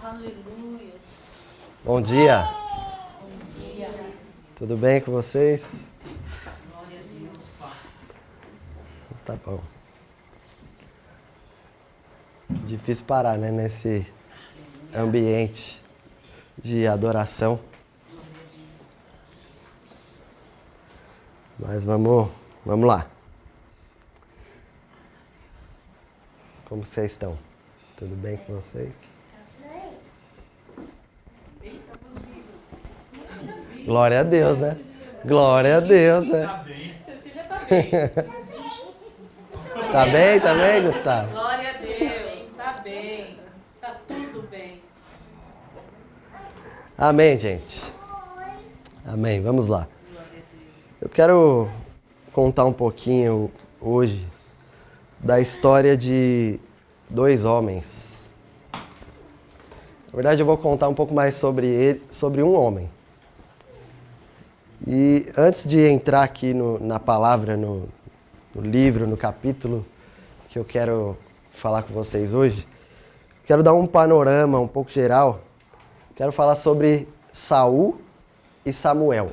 Aleluia. Bom dia. Bom dia. Tudo bem com vocês? Glória a Deus. Tá bom. Difícil parar, né? Nesse ambiente de adoração. Mas vamos lá. Como vocês estão? Tudo bem com vocês? Glória a Deus, né? Glória a Deus, né? Tá bem. Cecília tá bem. Tá bem, Gustavo? Glória a Deus. Tá bem. Tá tudo bem. Amém, gente. Amém. Vamos lá. Glória a Deus. Eu quero contar um pouquinho hoje da história de dois homens. Na verdade, eu vou contar um pouco mais sobre um homem. E antes de entrar aqui na palavra, no livro, no capítulo que eu quero falar com vocês hoje, quero dar um panorama um pouco geral. Quero falar sobre Saul e Samuel.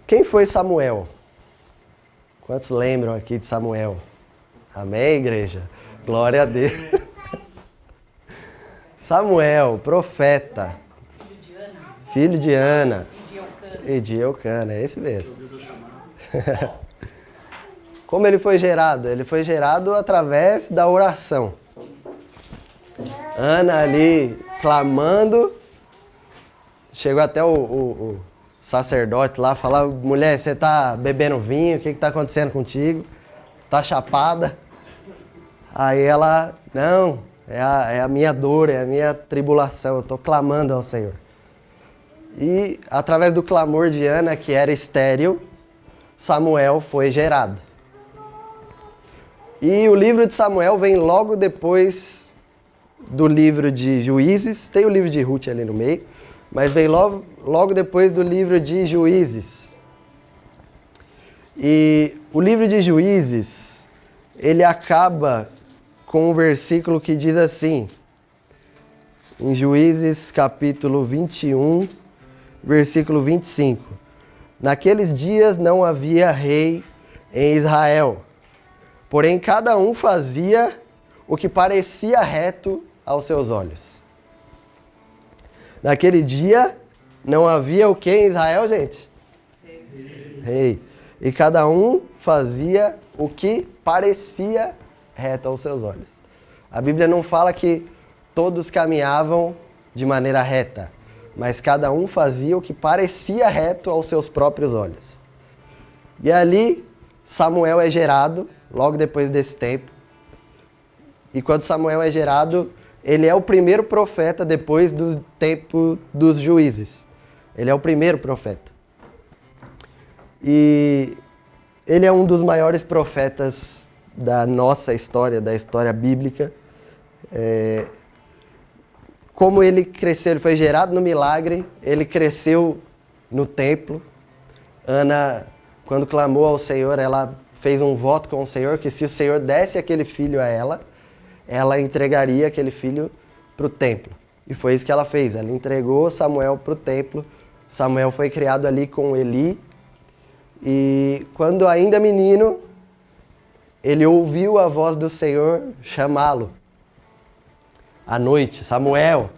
Quem foi Samuel? Quantos lembram aqui de Samuel? Amém, igreja? Glória a Deus. Samuel, profeta. Filho de Ana. E de Eucana, é esse mesmo. Como ele foi gerado? Ele foi gerado através da oração. Ana ali clamando. Chegou até o sacerdote lá, falar: mulher, você tá bebendo vinho? O que tá acontecendo contigo? Tá chapada? Aí ela: não, é a minha dor, é a minha tribulação, eu tô clamando ao Senhor. E através do clamor de Ana, que era estéril, Samuel foi gerado. E o livro de Samuel vem logo depois do livro de Juízes. Tem o livro de Ruth ali no meio, mas vem logo depois do livro de Juízes. E o livro de Juízes, ele acaba com um versículo que diz assim, em Juízes capítulo 21, versículo 25. Naqueles dias não havia rei em Israel, porém cada um fazia o que parecia reto aos seus olhos. Naquele dia não havia o que em Israel, gente? Rei. E cada um fazia o que parecia reto aos seus olhos. A Bíblia não fala que todos caminhavam de maneira reta, mas cada um fazia o que parecia reto aos seus próprios olhos. E ali Samuel é gerado, logo depois desse tempo. E quando Samuel é gerado, ele é o primeiro profeta depois do tempo dos juízes. Ele é o primeiro profeta. E ele é um dos maiores profetas da nossa história, da história bíblica. Como ele cresceu, ele foi gerado no milagre, ele cresceu no templo. Ana, quando clamou ao Senhor, ela fez um voto com o Senhor que se o Senhor desse aquele filho a ela entregaria aquele filho para o templo. E foi isso que ela fez, ela entregou Samuel para o templo. Samuel foi criado ali com Eli. E quando ainda menino, ele ouviu a voz do Senhor chamá-lo. À noite, Samuel.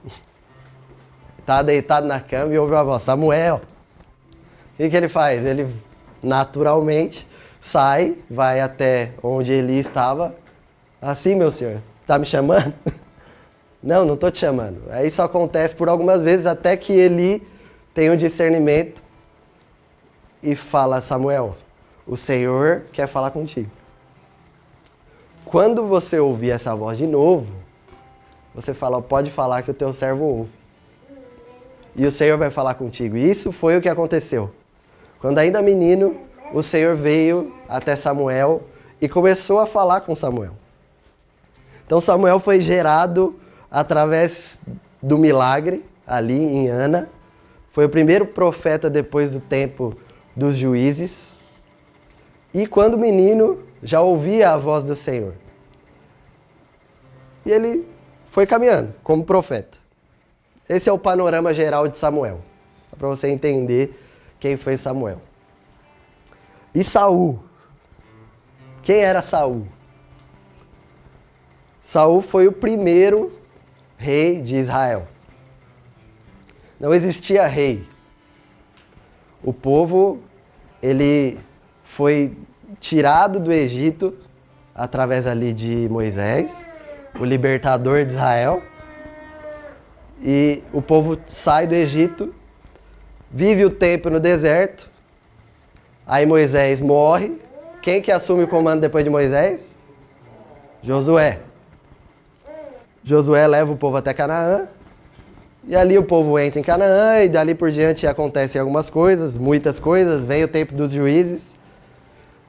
Estava deitado na cama e ouviu a voz: Samuel. O que ele faz? Ele naturalmente sai, vai até onde Eli estava. Assim, meu senhor, está me chamando? Não estou te chamando. Aí isso acontece por algumas vezes até que Eli tem um discernimento e fala: Samuel, o Senhor quer falar contigo. Quando você ouvir essa voz de novo, você fala: pode falar que o teu servo ouve. E o Senhor vai falar contigo. E isso foi o que aconteceu. Quando ainda menino, o Senhor veio até Samuel e começou a falar com Samuel. Então Samuel foi gerado através do milagre, ali em Ana. Foi o primeiro profeta depois do tempo dos juízes. E quando menino, já ouvia a voz do Senhor. E ele foi caminhando como profeta. Esse é o panorama geral de Samuel, para você entender quem foi Samuel. E Saul? Quem era Saul? Saul foi o primeiro rei de Israel. Não existia rei. O povo, ele foi tirado do Egito através ali de Moisés, o libertador de Israel. E o povo sai do Egito, vive o tempo no deserto. Aí Moisés morre. Quem que assume o comando depois de Moisés? Josué. Josué leva o povo até Canaã. E ali o povo entra em Canaã e dali por diante acontecem algumas coisas, muitas coisas. Vem o tempo dos juízes.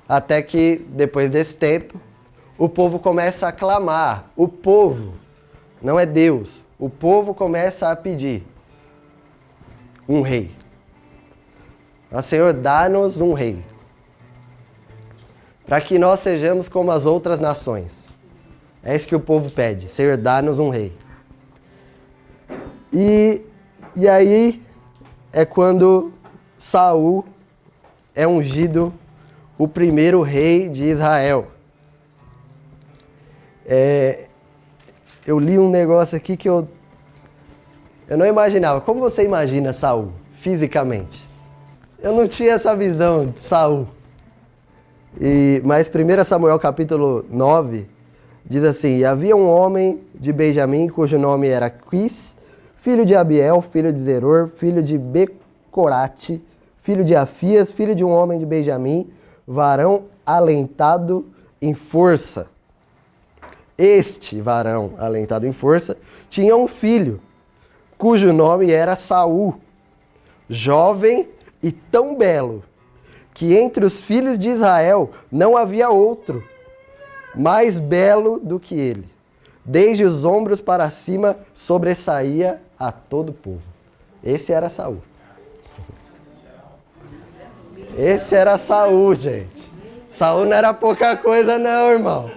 Até que, depois desse tempo, o povo começa a clamar. O povo, não é Deus. O povo começa a pedir um rei. Ó Senhor, dá-nos um rei. Para que nós sejamos como as outras nações. É isso que o povo pede. Senhor, dá-nos um rei. E aí é quando Saul é ungido o primeiro rei de Israel. Eu li um negócio aqui que eu não imaginava. Como você imagina Saul, fisicamente? Eu não tinha essa visão de Saul. Mas 1 Samuel capítulo 9 diz assim: E havia um homem de Benjamim, cujo nome era Quis, filho de Abiel, filho de Zeror, filho de Becorate, filho de Afias, filho de um homem de Benjamim, varão alentado em força. Este varão alentado em força tinha um filho, cujo nome era Saul, jovem e tão belo, que entre os filhos de Israel não havia outro mais belo do que ele. Desde os ombros para cima sobressaía a todo o povo. Esse era Saul. Esse era Saul, gente. Saul não era pouca coisa não, irmão.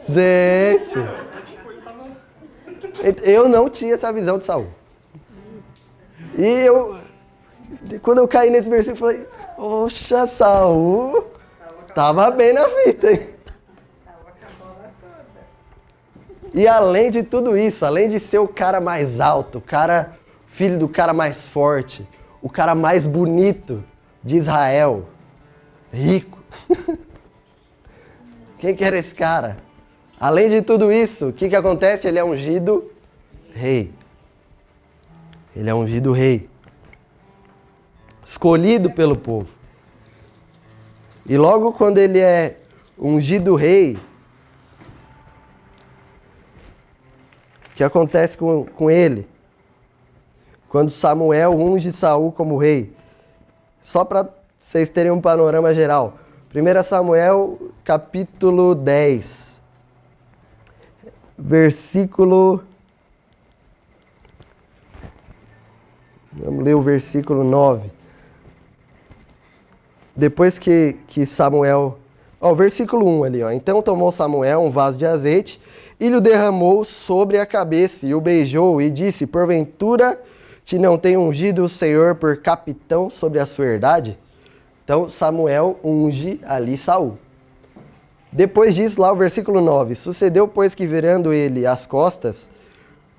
Gente, eu não tinha essa visão de Saul. E quando eu caí nesse versículo, eu falei, poxa, Saul tava bem na fita, hein? E além de tudo isso, além de ser o cara mais alto, filho do cara mais forte, o cara mais bonito de Israel, rico. Quem que era esse cara? Além de tudo isso, o que acontece? Ele é ungido rei. Ele é ungido rei. Escolhido pelo povo. E logo quando ele é ungido rei, o que acontece com ele? Quando Samuel unge Saul como rei. Só para vocês terem um panorama geral. 1 Samuel, capítulo 10. Versículo... Vamos ler o versículo 9. Depois que Samuel... versículo 1 ali, ó. Então tomou Samuel um vaso de azeite e lhe derramou sobre a cabeça e o beijou e disse, porventura te não tem ungido o Senhor por capitão sobre a sua herdade? Então Samuel unge ali Saul. Depois disso, lá o versículo 9, sucedeu, pois, que virando ele as costas,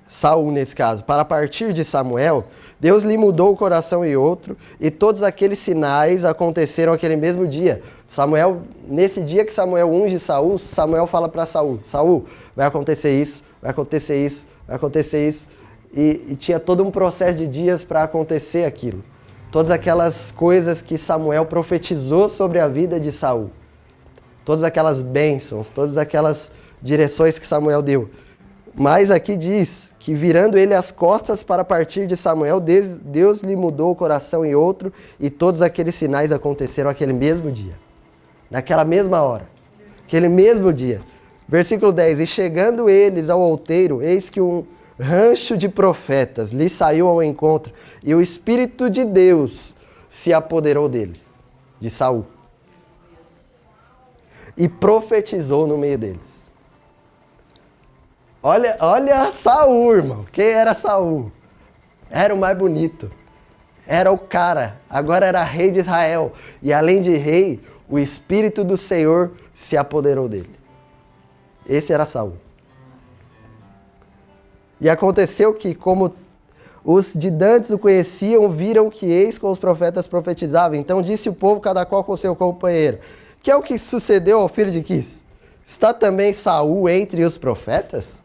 Saul nesse caso, para partir de Samuel, Deus lhe mudou o coração e outro, e todos aqueles sinais aconteceram aquele mesmo dia. Samuel, nesse dia que Samuel unge Saul, Samuel fala para Saul, Saul, vai acontecer isso, vai acontecer isso, vai acontecer isso. E tinha todo um processo de dias para acontecer aquilo. Todas aquelas coisas que Samuel profetizou sobre a vida de Saul. Todas aquelas bênçãos, todas aquelas direções que Samuel deu. Mas aqui diz que virando ele as costas para partir de Samuel, Deus lhe mudou o coração em outro, e todos aqueles sinais aconteceram aquele mesmo dia. Naquela mesma hora. Aquele mesmo dia. Versículo 10. E chegando eles ao outeiro, eis que um rancho de profetas lhe saiu ao encontro, e o Espírito de Deus se apoderou dele, de Saul. e profetizou no meio deles. Olha Saul, irmão. Quem era Saul? Era o mais bonito. Era o cara. Agora era rei de Israel. E além de rei, o Espírito do Senhor se apoderou dele. Esse era Saul. E aconteceu que, como os de dantes o conheciam, viram que eis com os profetas profetizava. Então disse o povo, cada qual com seu companheiro: que é o que sucedeu ao filho de Quis? Está também Saul entre os profetas?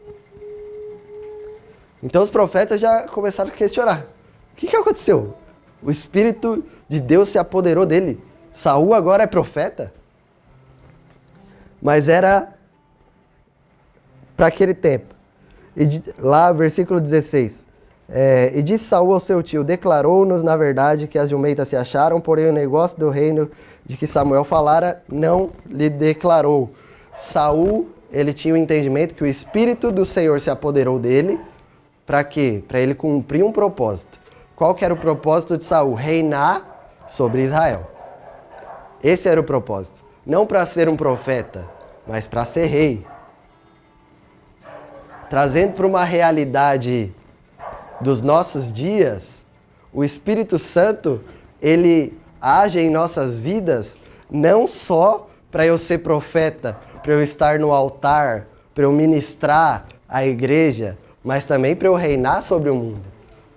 Então os profetas já começaram a questionar. O que aconteceu? O Espírito de Deus se apoderou dele. Saul agora é profeta? Mas era para aquele tempo. Lá, versículo 16. E disse Saul ao seu tio: declarou-nos na verdade que as jumentas se acharam, porém o negócio do reino de que Samuel falara não lhe declarou. Saul, ele tinha o entendimento que o Espírito do Senhor se apoderou dele. Para quê? Para ele cumprir um propósito. Qual que era o propósito de Saul? Reinar sobre Israel. Esse era o propósito. Não para ser um profeta, mas para ser rei. Trazendo para uma realidade dos nossos dias, o Espírito Santo, ele age em nossas vidas não só para eu ser profeta, para eu estar no altar, para eu ministrar a igreja, mas também para eu reinar sobre o mundo,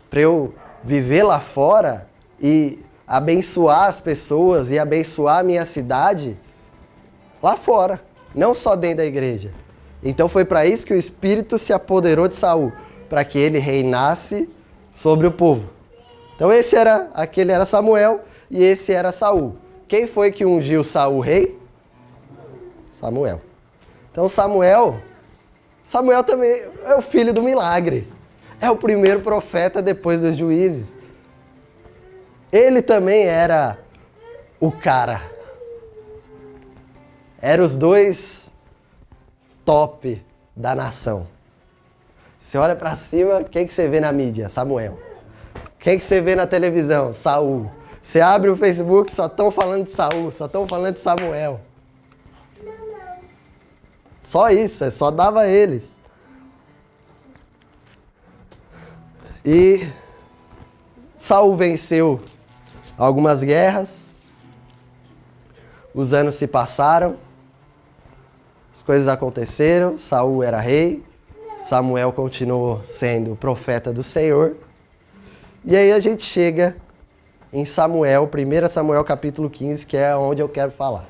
para eu viver lá fora e abençoar as pessoas e abençoar a minha cidade lá fora, não só dentro da igreja. Então foi para isso que o Espírito se apoderou de Saul, para que ele reinasse sobre o povo. Então aquele era Samuel e esse era Saul. Quem foi que ungiu Saul rei? Samuel. Então Samuel também é o filho do milagre. É o primeiro profeta depois dos juízes. Ele também era o cara. Eram os dois top da nação. Você olha para cima, quem que você vê na mídia? Samuel. Quem que você vê na televisão? Saul. Você abre o Facebook, só estão falando de Saul, só estão falando de Samuel. Só isso, só dava a eles. E Saul venceu algumas guerras, os anos se passaram, as coisas aconteceram, Saul era rei, Samuel continuou sendo profeta do Senhor. E aí a gente chega em Samuel, 1 Samuel capítulo 15, que é onde eu quero falar.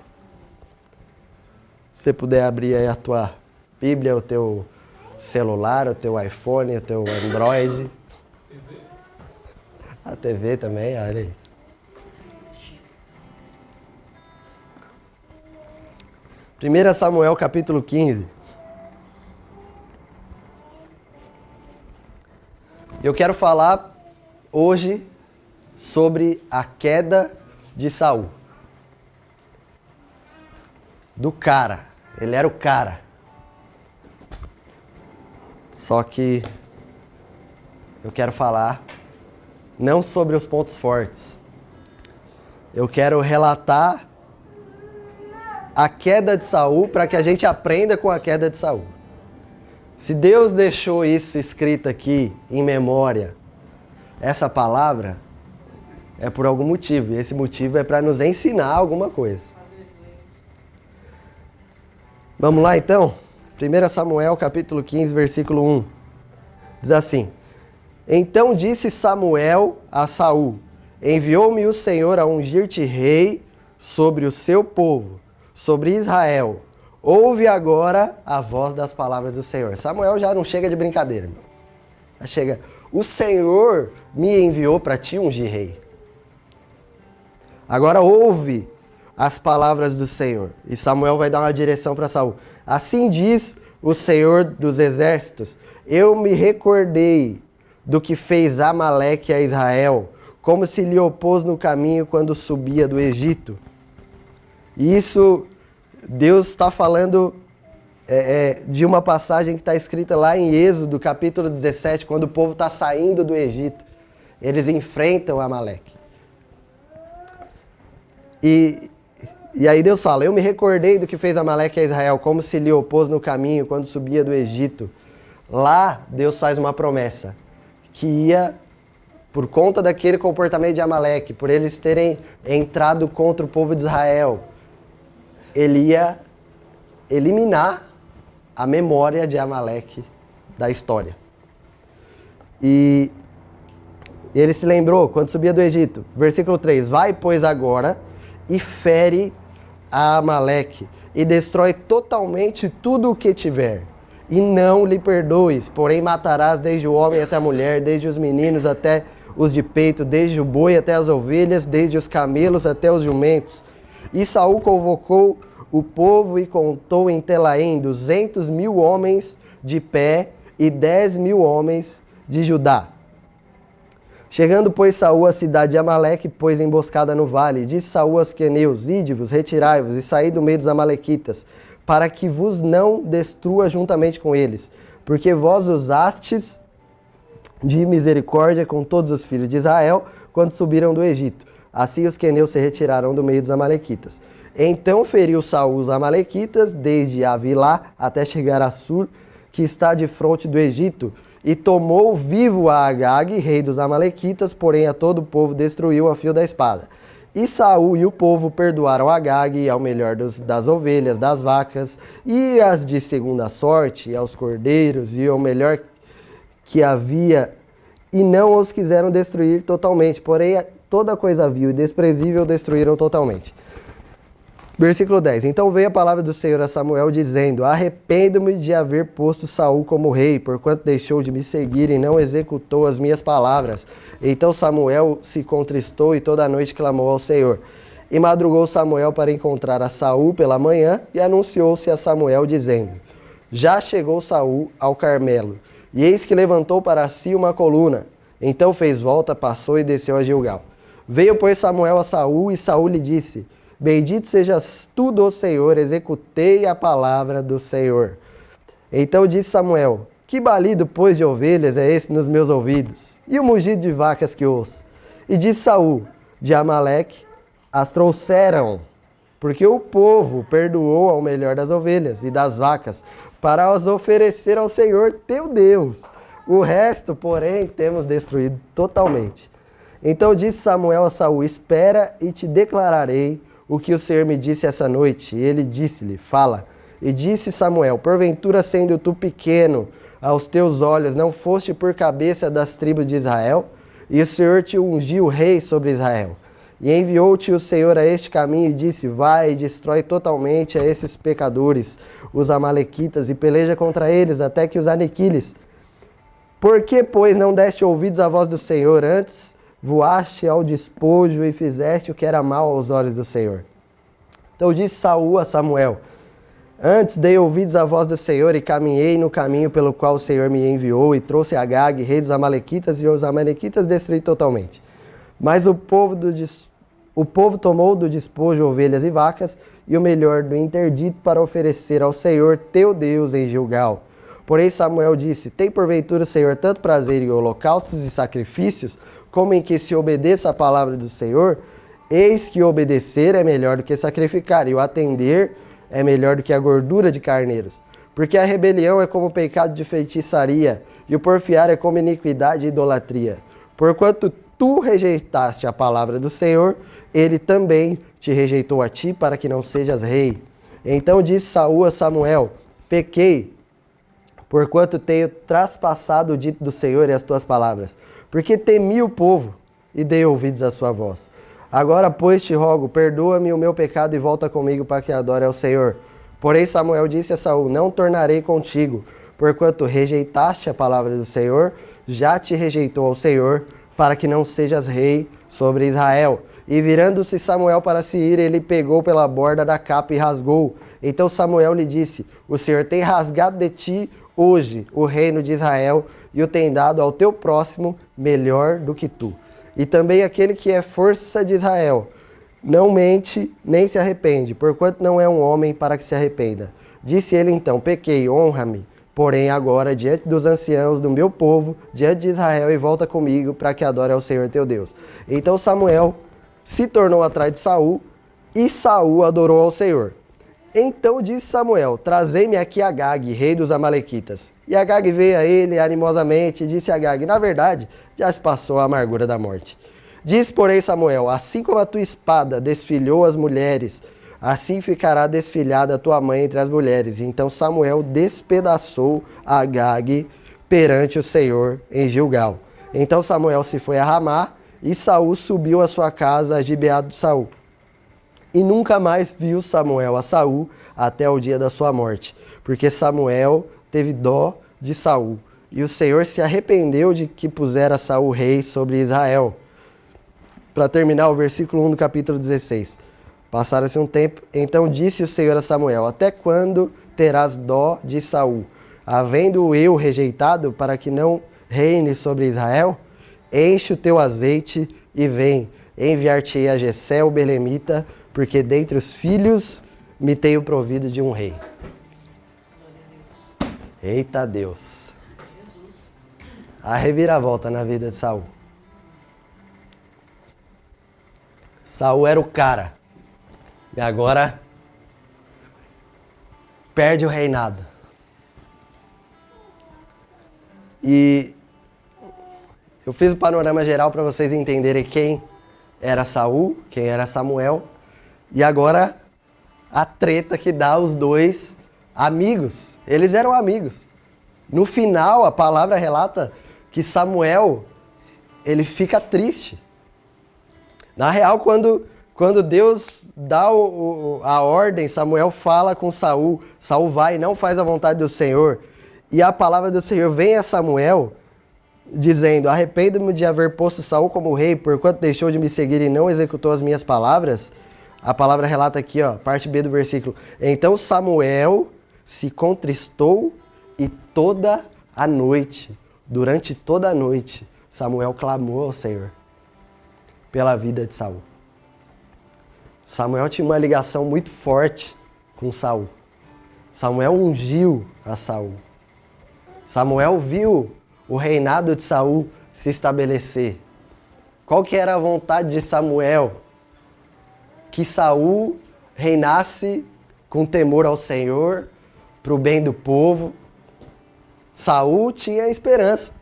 Se você puder abrir aí a tua Bíblia, o teu celular, o teu iPhone, o teu Android. A TV também, olha aí. Primeira Samuel capítulo 15. Eu quero falar hoje sobre a queda de Saul. Do cara. Ele era o cara. Só que eu quero falar não sobre os pontos fortes. Eu quero relatar a queda de Saul para que a gente aprenda com a queda de Saul. Se Deus deixou isso escrito aqui em memória, essa palavra, é por algum motivo. E esse motivo é para nos ensinar alguma coisa. Vamos lá então? 1 Samuel capítulo 15, versículo 1. Diz assim: Então disse Samuel a Saul: Enviou-me o Senhor a ungir-te rei sobre o seu povo, sobre Israel. Ouve agora a voz das palavras do Senhor. Samuel já não chega de brincadeira, irmão. Já chega: o Senhor me enviou para te ungir rei. Agora ouve as palavras do Senhor. E Samuel vai dar uma direção para Saul. Assim diz o Senhor dos exércitos: Eu me recordei do que fez Amaleque a Israel, como se lhe opôs no caminho quando subia do Egito. E isso, Deus está falando de uma passagem que está escrita lá em Êxodo, capítulo 17, quando o povo está saindo do Egito. Eles enfrentam Amaleque. E E aí Deus fala, eu me recordei do que fez Amaleque a Israel, como se lhe opôs no caminho quando subia do Egito. Lá Deus faz uma promessa, que ia, por conta daquele comportamento de Amaleque, por eles terem entrado contra o povo de Israel, ele ia eliminar a memória de Amaleque da história. E ele se lembrou quando subia do Egito. Versículo 3, vai, pois, agora e fere a Amaleque e destrói totalmente tudo o que tiver. E não lhe perdoes, porém matarás desde o homem até a mulher, desde os meninos até os de peito, desde o boi até as ovelhas, desde os camelos até os jumentos. E Saul convocou o povo e contou em Telaém 200.000 homens de pé e 10.000 homens de Judá. Chegando, pois, Saul à cidade de Amaleque, pôs emboscada no vale, e disse Saul aos queneus, ide-vos, retirai-vos, e saí do meio dos amalequitas, para que vos não destrua juntamente com eles, porque vós usastes de misericórdia com todos os filhos de Israel, quando subiram do Egito. Assim os queneus se retiraram do meio dos amalequitas. Então feriu Saul os amalequitas, desde Avilá até chegar a Sur, que está de fronte do Egito, e tomou vivo a Agag, rei dos amalequitas, porém a todo o povo destruiu a fio da espada. E Saul e o povo perdoaram Agag, ao melhor das ovelhas, das vacas, e as de segunda sorte, e aos cordeiros, e ao melhor que havia, e não os quiseram destruir totalmente, porém toda coisa vil e desprezível destruíram totalmente. Versículo 10. Então veio a palavra do Senhor a Samuel, dizendo, arrependo-me de haver posto Saul como rei, porquanto deixou de me seguir e não executou as minhas palavras. Então Samuel se contristou e toda a noite clamou ao Senhor. E madrugou Samuel para encontrar a Saul pela manhã, e anunciou-se a Samuel, dizendo, já chegou Saul ao Carmelo, e eis que levantou para si uma coluna. Então fez volta, passou e desceu a Gilgal. Veio, pois, Samuel a Saul, e Saul lhe disse, bendito sejas tu do Senhor, executei a palavra do Senhor. Então disse Samuel, que balido, pois, de ovelhas é esse nos meus ouvidos? E o mugido de vacas que ouço? E disse Saul, de Amaleque as trouxeram, porque o povo perdoou ao melhor das ovelhas e das vacas, para as oferecer ao Senhor teu Deus. O resto, porém, temos destruído totalmente. Então disse Samuel a Saul, espera e te declararei o que o Senhor me disse essa noite. E ele disse-lhe, fala. E disse Samuel, porventura sendo tu pequeno aos teus olhos, não foste por cabeça das tribos de Israel? E o Senhor te ungiu rei sobre Israel. E enviou-te o Senhor a este caminho e disse, vai e destrói totalmente a esses pecadores, os amalequitas, e peleja contra eles até que os aniquiles. Por que, pois, não deste ouvidos à voz do Senhor antes? Voaste ao despojo e fizeste o que era mal aos olhos do Senhor. Então disse Saul a Samuel, antes dei ouvidos à voz do Senhor e caminhei no caminho pelo qual o Senhor me enviou e trouxe Agag, rei dos amalequitas, e os amalequitas destruí totalmente. Mas o povo tomou do despojo ovelhas e vacas e o melhor do interdito para oferecer ao Senhor teu Deus em Gilgal. Porém Samuel disse, tem porventura o Senhor tanto prazer em holocaustos e sacrifícios, como em que se obedeça a palavra do Senhor? Eis que obedecer é melhor do que sacrificar, e o atender é melhor do que a gordura de carneiros. Porque a rebelião é como o pecado de feitiçaria, e o porfiar é como iniquidade e idolatria. Porquanto tu rejeitaste a palavra do Senhor, ele também te rejeitou a ti, para que não sejas rei. Então disse Saul a Samuel, pequei, porquanto tenho traspassado o dito do Senhor e as tuas palavras, porque temi o povo e dei ouvidos à sua voz. Agora, pois, te rogo, perdoa-me o meu pecado e volta comigo para que adore ao Senhor. Porém Samuel disse a Saul, não tornarei contigo, porquanto rejeitaste a palavra do Senhor, já te rejeitou ao Senhor, para que não sejas rei sobre Israel. E virando-se Samuel para se ir, ele pegou pela borda da capa e rasgou. Então Samuel lhe disse, o Senhor tem rasgado de ti hoje o reino de Israel e o tem dado ao teu próximo melhor do que tu. E também aquele que é força de Israel não mente nem se arrepende, porquanto não é um homem para que se arrependa. Disse ele então, pequei, honra-me, porém agora diante dos anciãos do meu povo, diante de Israel, e volta comigo para que adore ao Senhor teu Deus. Então Samuel se tornou atrás de Saul E Saul adorou ao Senhor. Então disse Samuel, trazei-me aqui Agag, rei dos Amalequitas. E Agag veio a ele animosamente e disse a Agag, na verdade, já se passou a amargura da morte. Disse, porém, Samuel, assim como a tua espada desfilhou as mulheres, assim ficará desfilhada a tua mãe entre as mulheres. Então Samuel despedaçou Agag perante o Senhor em Gilgal. Então Samuel se foi a Ramá, e Saul subiu à sua casa a Gibeá de Saul. E nunca mais viu Samuel a Saul até o dia da sua morte, porque Samuel teve dó de Saul. E o Senhor se arrependeu de que pusera Saul rei sobre Israel. Para terminar o versículo 1 do capítulo 16. Passaram-se um tempo, então disse o Senhor a Samuel, até quando terás dó de Saul, havendo eu rejeitado para que não reine sobre Israel? Enche o teu azeite e vem, enviar-te-ei a Jessé o belemita, porque dentre os filhos me tenho provido de um rei. Eita Deus! A reviravolta na vida de Saul. Saul era o cara. E agora perde o reinado. E eu fiz o panorama geral para vocês entenderem quem era Saul, quem era Samuel. E agora a treta que dá os dois amigos. Eles eram amigos. No final, a palavra relata que Samuel, ele fica triste. Na real, quando Deus dá a ordem, Samuel fala com Saul. Saul vai e não faz a vontade do Senhor. E a palavra do Senhor vem a Samuel, dizendo, arrependo-me de haver posto Saul como rei, porquanto deixou de me seguir e não executou as minhas palavras. A palavra relata aqui, ó, parte B do versículo. Então Samuel se contristou e toda a noite, durante toda a noite, Samuel clamou ao Senhor pela vida de Saul. Samuel tinha uma ligação muito forte com Saul. Samuel ungiu a Saul. Samuel viu o reinado de Saul se estabelecer. Qual que era a vontade de Samuel? Que Saul reinasse com temor ao Senhor, para o bem do povo. Saul tinha esperança,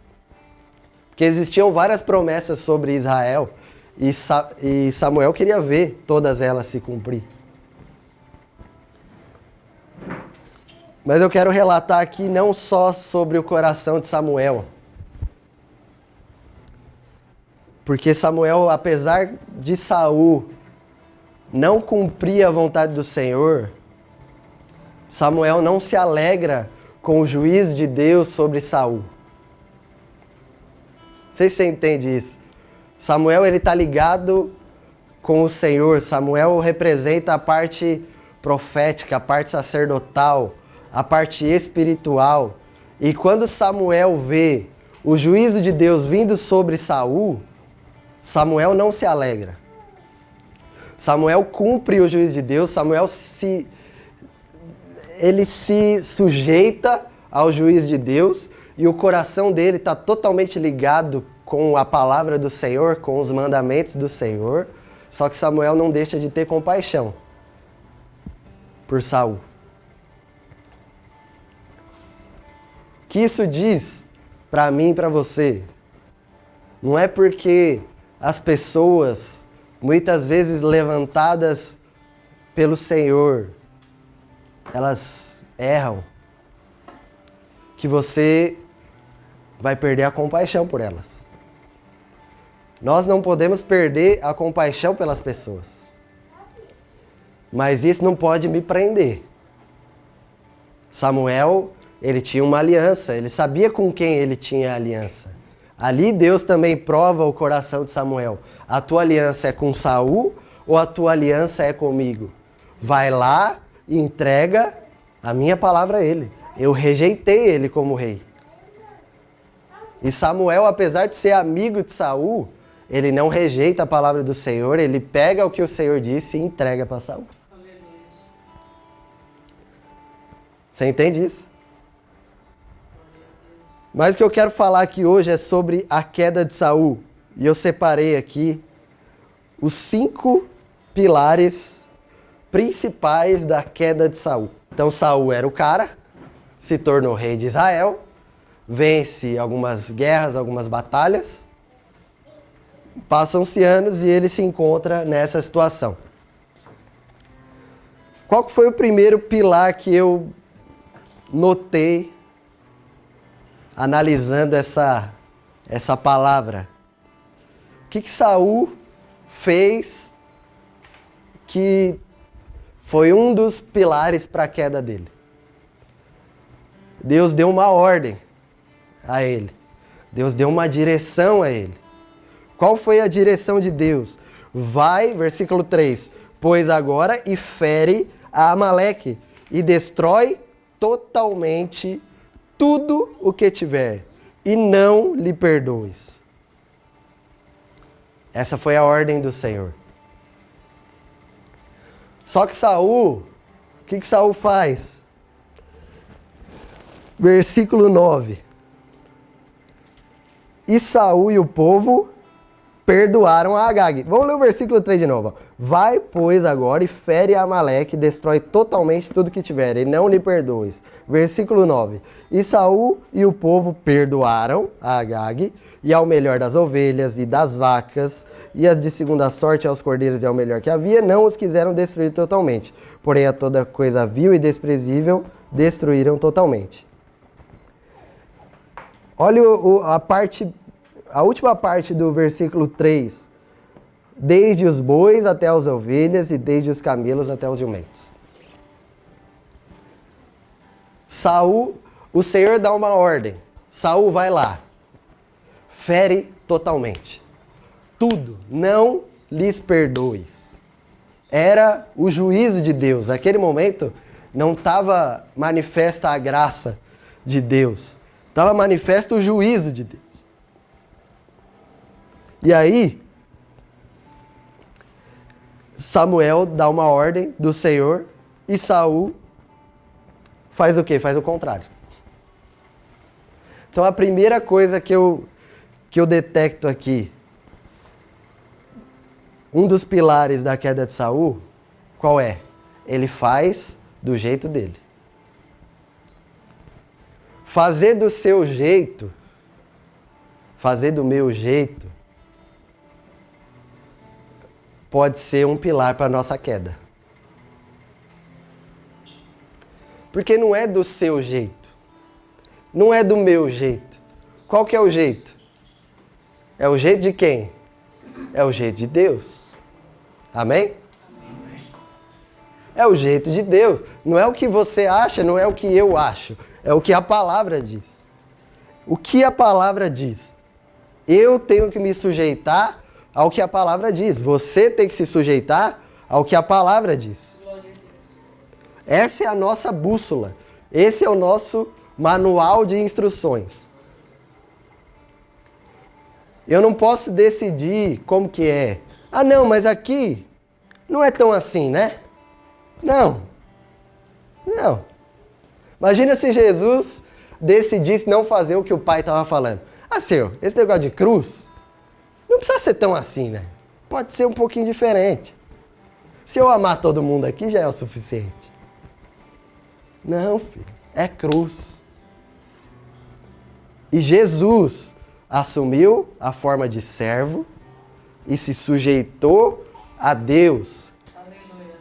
porque existiam várias promessas sobre Israel e Samuel queria ver todas elas se cumprir. Mas eu quero relatar aqui não só sobre o coração de Samuel, porque Samuel, apesar de Saul não cumprir a vontade do Senhor, Samuel não se alegra com o juízo de Deus sobre Saul. Não sei se você entende isso. Samuel, ele está ligado com o Senhor. Samuel representa a parte profética, a parte sacerdotal, a parte espiritual. E quando Samuel vê o juízo de Deus vindo sobre Saul, Samuel não se alegra. Samuel cumpre o juízo de Deus, Samuel se sujeita ao juízo de Deus e o coração dele está totalmente ligado com a palavra do Senhor, com os mandamentos do Senhor. Só que Samuel não deixa de ter compaixão por Saul. O que isso diz para mim e para você? Não é porque as pessoas, muitas vezes levantadas pelo Senhor, elas erram, que você vai perder a compaixão por elas. Nós não podemos perder a compaixão pelas pessoas. Mas isso não pode me prender. Samuel, ele tinha uma aliança, ele sabia com quem ele tinha aliança. Ali Deus também prova o coração de Samuel. A tua aliança é com Saul ou a tua aliança é comigo? Vai lá e entrega a minha palavra a ele. Eu rejeitei ele como rei. E Samuel, apesar de ser amigo de Saul, ele não rejeita a palavra do Senhor, ele pega o que o Senhor disse e entrega para Saul. Você entende isso? Mas o que eu quero falar aqui hoje é sobre a queda de Saul. E eu separei aqui os 5 pilares principais da queda de Saul. Então Saul era o cara, se tornou rei de Israel, vence algumas guerras, algumas batalhas. Passam-se anos e ele se encontra nessa situação. Qual que foi o primeiro pilar que eu notei analisando essa palavra? O que Saul fez que foi um dos pilares para a queda dele? Deus deu uma ordem a ele. Deus deu uma direção a ele. Qual foi a direção de Deus? Vai, versículo 3, pois agora e fere a Amaleque e destrói totalmente tudo o que tiver e não lhe perdoes. Essa foi a ordem do Senhor. Só que Saul, o que Saul faz? Versículo 9. E Saul e o povo perdoaram a Agag. Vamos ler o versículo 3 de novo. Vai, pois, agora e fere a Amaleque, destrói totalmente tudo que tiver, e não lhe perdoes. Versículo 9. E Saul e o povo perdoaram a Agag, e ao melhor das ovelhas e das vacas, e as de segunda sorte aos cordeiros e ao melhor que havia, não os quiseram destruir totalmente. Porém, a toda coisa vil e desprezível destruíram totalmente. Olha a última parte do versículo 3. Desde os bois até as ovelhas e desde os camelos até os jumentos. Saul, o Senhor dá uma ordem. Saul vai lá. Fere totalmente. Tudo. Não lhes perdoes. Era o juízo de Deus. Naquele momento não estava manifesta a graça de Deus. Estava manifesto o juízo de Deus. E aí, Samuel dá uma ordem do Senhor e Saul faz o quê? Faz o contrário. Então a primeira coisa que eu detecto aqui, um dos pilares da queda de Saul, qual é? Ele faz do jeito dele. Fazer do seu jeito, fazer do meu jeito, pode ser um pilar para a nossa queda. Porque não é do seu jeito. Não é do meu jeito. Qual que é o jeito? É o jeito de quem? É o jeito de Deus. Amém? É o jeito de Deus. Não é o que você acha, não é o que eu acho. É o que a palavra diz. O que a palavra diz? Eu tenho que me sujeitar ao que a palavra diz. Você tem que se sujeitar ao que a palavra diz. Essa é a nossa bússola. Esse é o nosso manual de instruções. Eu não posso decidir como que é. Ah, não, mas aqui não é tão assim, né? Não. Não. Imagina se Jesus decidisse não fazer o que o Pai estava falando. Ah, Senhor, esse negócio de cruz não precisa ser tão assim, né? Pode ser um pouquinho diferente. Se eu amar todo mundo aqui, já é o suficiente. Não, filho. É cruz. E Jesus assumiu a forma de servo e se sujeitou a Deus. Aleluia.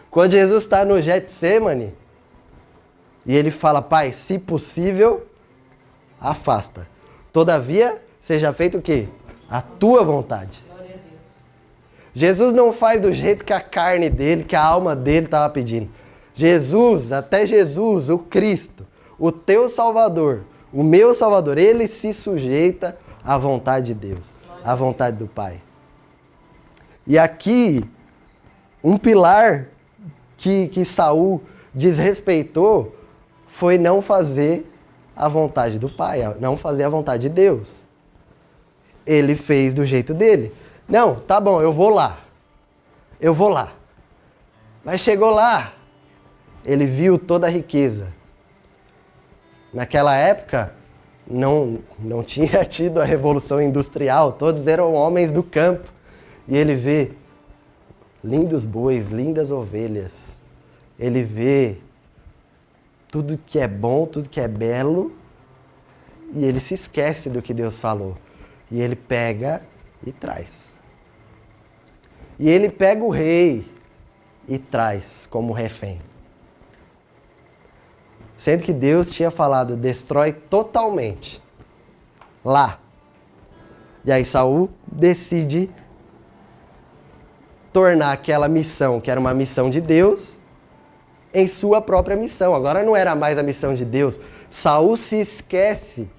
Quando Jesus está no Getsemane, e ele fala, Pai, se possível, afasta. Todavia, seja feito o quê? A tua vontade. Glória a Deus. Jesus não faz do jeito que a carne dele, que a alma dele estava pedindo. Jesus, até Jesus, o Cristo, o teu Salvador, o meu Salvador, ele se sujeita à vontade de Deus, à vontade do Pai. E aqui, um pilar que Saul desrespeitou foi não fazer a vontade do Pai, não fazer a vontade de Deus. Ele fez do jeito dele. Não, tá bom, eu vou lá. Eu vou lá. Mas chegou lá, ele viu toda a riqueza. Naquela época, não tinha tido a Revolução Industrial, todos eram homens do campo. E ele vê lindos bois, lindas ovelhas. Ele vê tudo que é bom, tudo que é belo, e ele se esquece do que Deus falou. E ele pega e traz. E ele pega o rei e traz como refém. Sendo que Deus tinha falado, destrói totalmente. Lá. E aí Saul decide tornar aquela missão, que era uma missão de Deus, em sua própria missão. Agora não era mais a missão de Deus. Saul se esquece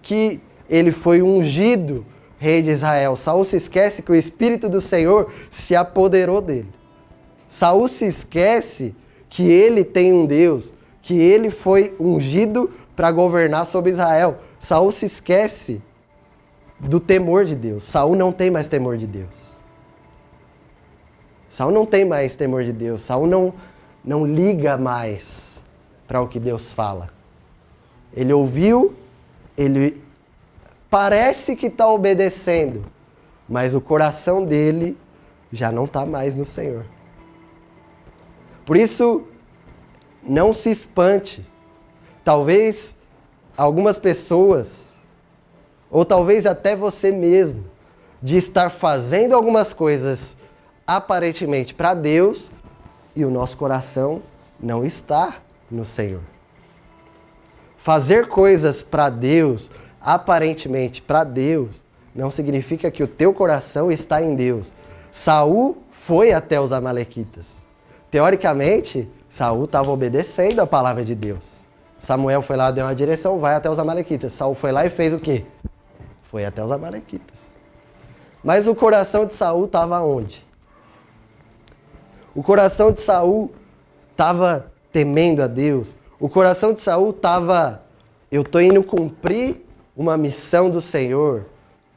que ele foi ungido rei de Israel. Saul se esquece que o Espírito do Senhor se apoderou dele. Saul se esquece que ele tem um Deus, que ele foi ungido para governar sobre Israel. Saul se esquece do temor de Deus. Saul não tem mais temor de Deus. Saul não tem mais temor de Deus. Saul não liga mais para o que Deus fala. Ele ouviu, ele parece que está obedecendo, mas o coração dele já não está mais no Senhor. Por isso, não se espante. Talvez algumas pessoas, ou talvez até você mesmo, de estar fazendo algumas coisas aparentemente para Deus e o nosso coração não está no Senhor. Fazer coisas para Deus, aparentemente para Deus, não significa que o teu coração está em Deus. Saul foi até os amalequitas. Teoricamente, Saul estava obedecendo a palavra de Deus. Samuel foi lá, deu uma direção, vai até os amalequitas. Saul foi lá e fez o quê? Foi até os amalequitas. Mas o coração de Saul estava onde? O coração de Saul estava temendo a Deus. O coração de Saul estava, eu estou indo cumprir uma missão do Senhor.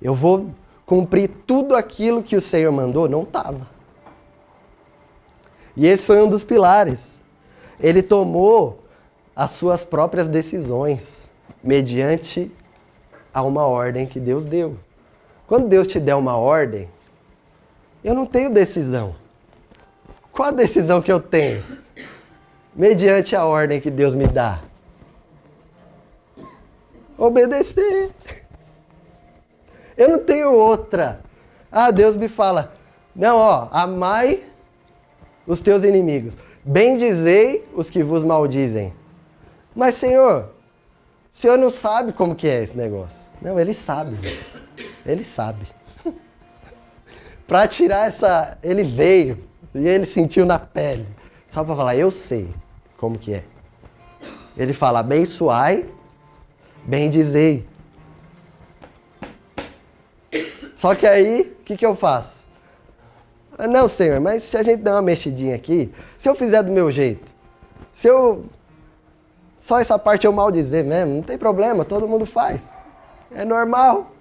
Eu vou cumprir tudo aquilo que o Senhor mandou. Não estava. E esse foi um dos pilares. Ele tomou as suas próprias decisões mediante a uma ordem que Deus deu. Quando Deus te der uma ordem, eu não tenho decisão. Qual a decisão que eu tenho? Mediante a ordem que Deus me dá. Obedecer. Eu não tenho outra. Ah, Deus me fala, não, amai os teus inimigos. Bendizei os que vos maldizem. Mas, Senhor, o Senhor não sabe como que é esse negócio. Não, Ele sabe. Ele sabe. Para tirar essa... Ele veio e Ele sentiu na pele. Só para falar, eu sei como que é. Ele fala, abençoai, bendizei. Só que aí, o que eu faço? Não, Senhor, mas se a gente der uma mexidinha aqui, se eu fizer do meu jeito, se eu... Só essa parte eu maldizer mesmo, não tem problema, todo mundo faz. É normal.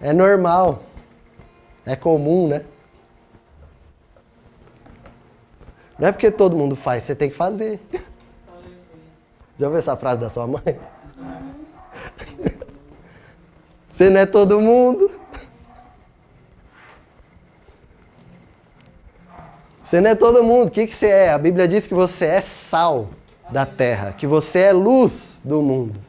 É normal. É comum, né? Não é porque todo mundo faz, você tem que fazer. Já ouviu essa frase da sua mãe? Você não é todo mundo. Você não é todo mundo. O que você é? A Bíblia diz que você é sal da terra, que você é luz do mundo.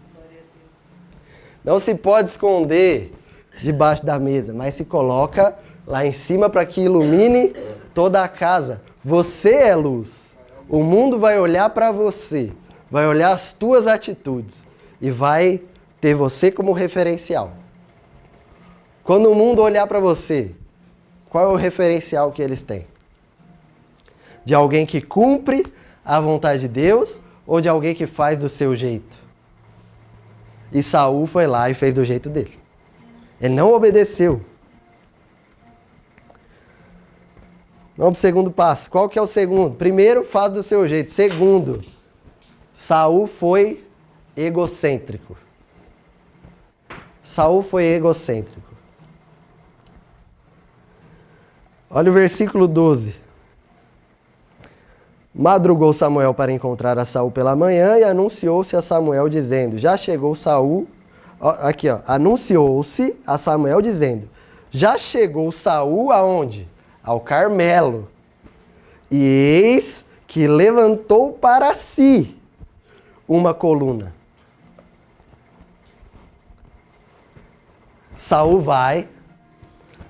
Não se pode esconder debaixo da mesa, mas se coloca lá em cima para que ilumine toda a casa. Você é luz. O mundo vai olhar para você, vai olhar as tuas atitudes e vai ter você como referencial. Quando o mundo olhar para você, qual é o referencial que eles têm? De alguém que cumpre a vontade de Deus ou de alguém que faz do seu jeito? E Saul foi lá e fez do jeito dele. Ele não obedeceu. Vamos para o segundo passo. Qual que é o segundo? Primeiro, faz do seu jeito. Segundo, Saul foi egocêntrico. Saul foi egocêntrico. Olha o versículo 12. Madrugou Samuel para encontrar a Saul pela manhã e anunciou-se a Samuel dizendo, já chegou Saul... Aqui, anunciou-se a Samuel dizendo, Já chegou Saul aonde? Ao Carmelo. E eis que levantou para si uma coluna. Saul vai,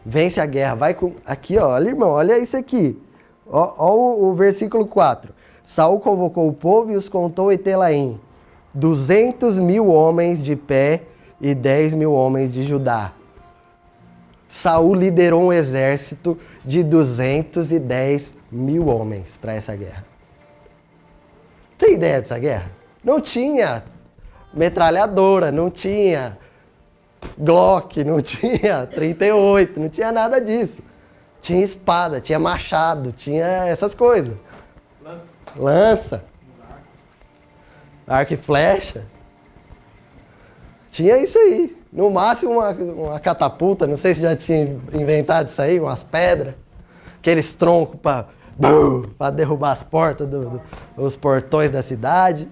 vence a guerra, vai com... Aqui, ó, olha, irmão, olha isso aqui. Ó o versículo 4. Saul convocou o povo e os contou em Telaim. 200.000 homens de pé e 10.000 homens de Judá. Saul liderou um exército de 210.000 homens para essa guerra. Tem ideia dessa guerra? Não tinha metralhadora, não tinha Glock, não tinha 38, não tinha nada disso. Tinha espada, tinha machado, tinha essas coisas. Lança. Arco e flecha. Tinha isso aí. No máximo uma catapulta, não sei se já tinha inventado isso aí, umas pedras. Aqueles troncos para derrubar as portas, os portões da cidade.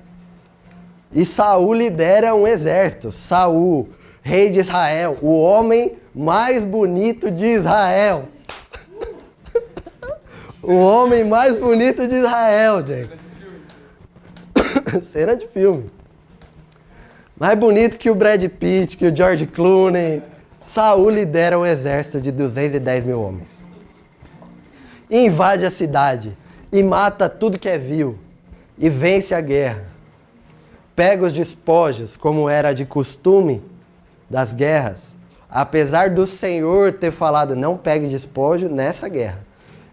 E Saul lidera um exército. Saul, rei de Israel, o homem mais bonito de Israel. O homem mais bonito de Israel, gente. Cena de filme. Mais bonito que o Brad Pitt, que o George Clooney. Saul lidera um exército de 210.000 homens. Invade a cidade e mata tudo que é vil. E vence a guerra. Pega os despojos, como era de costume das guerras. Apesar do Senhor ter falado, não pegue despojo nessa guerra.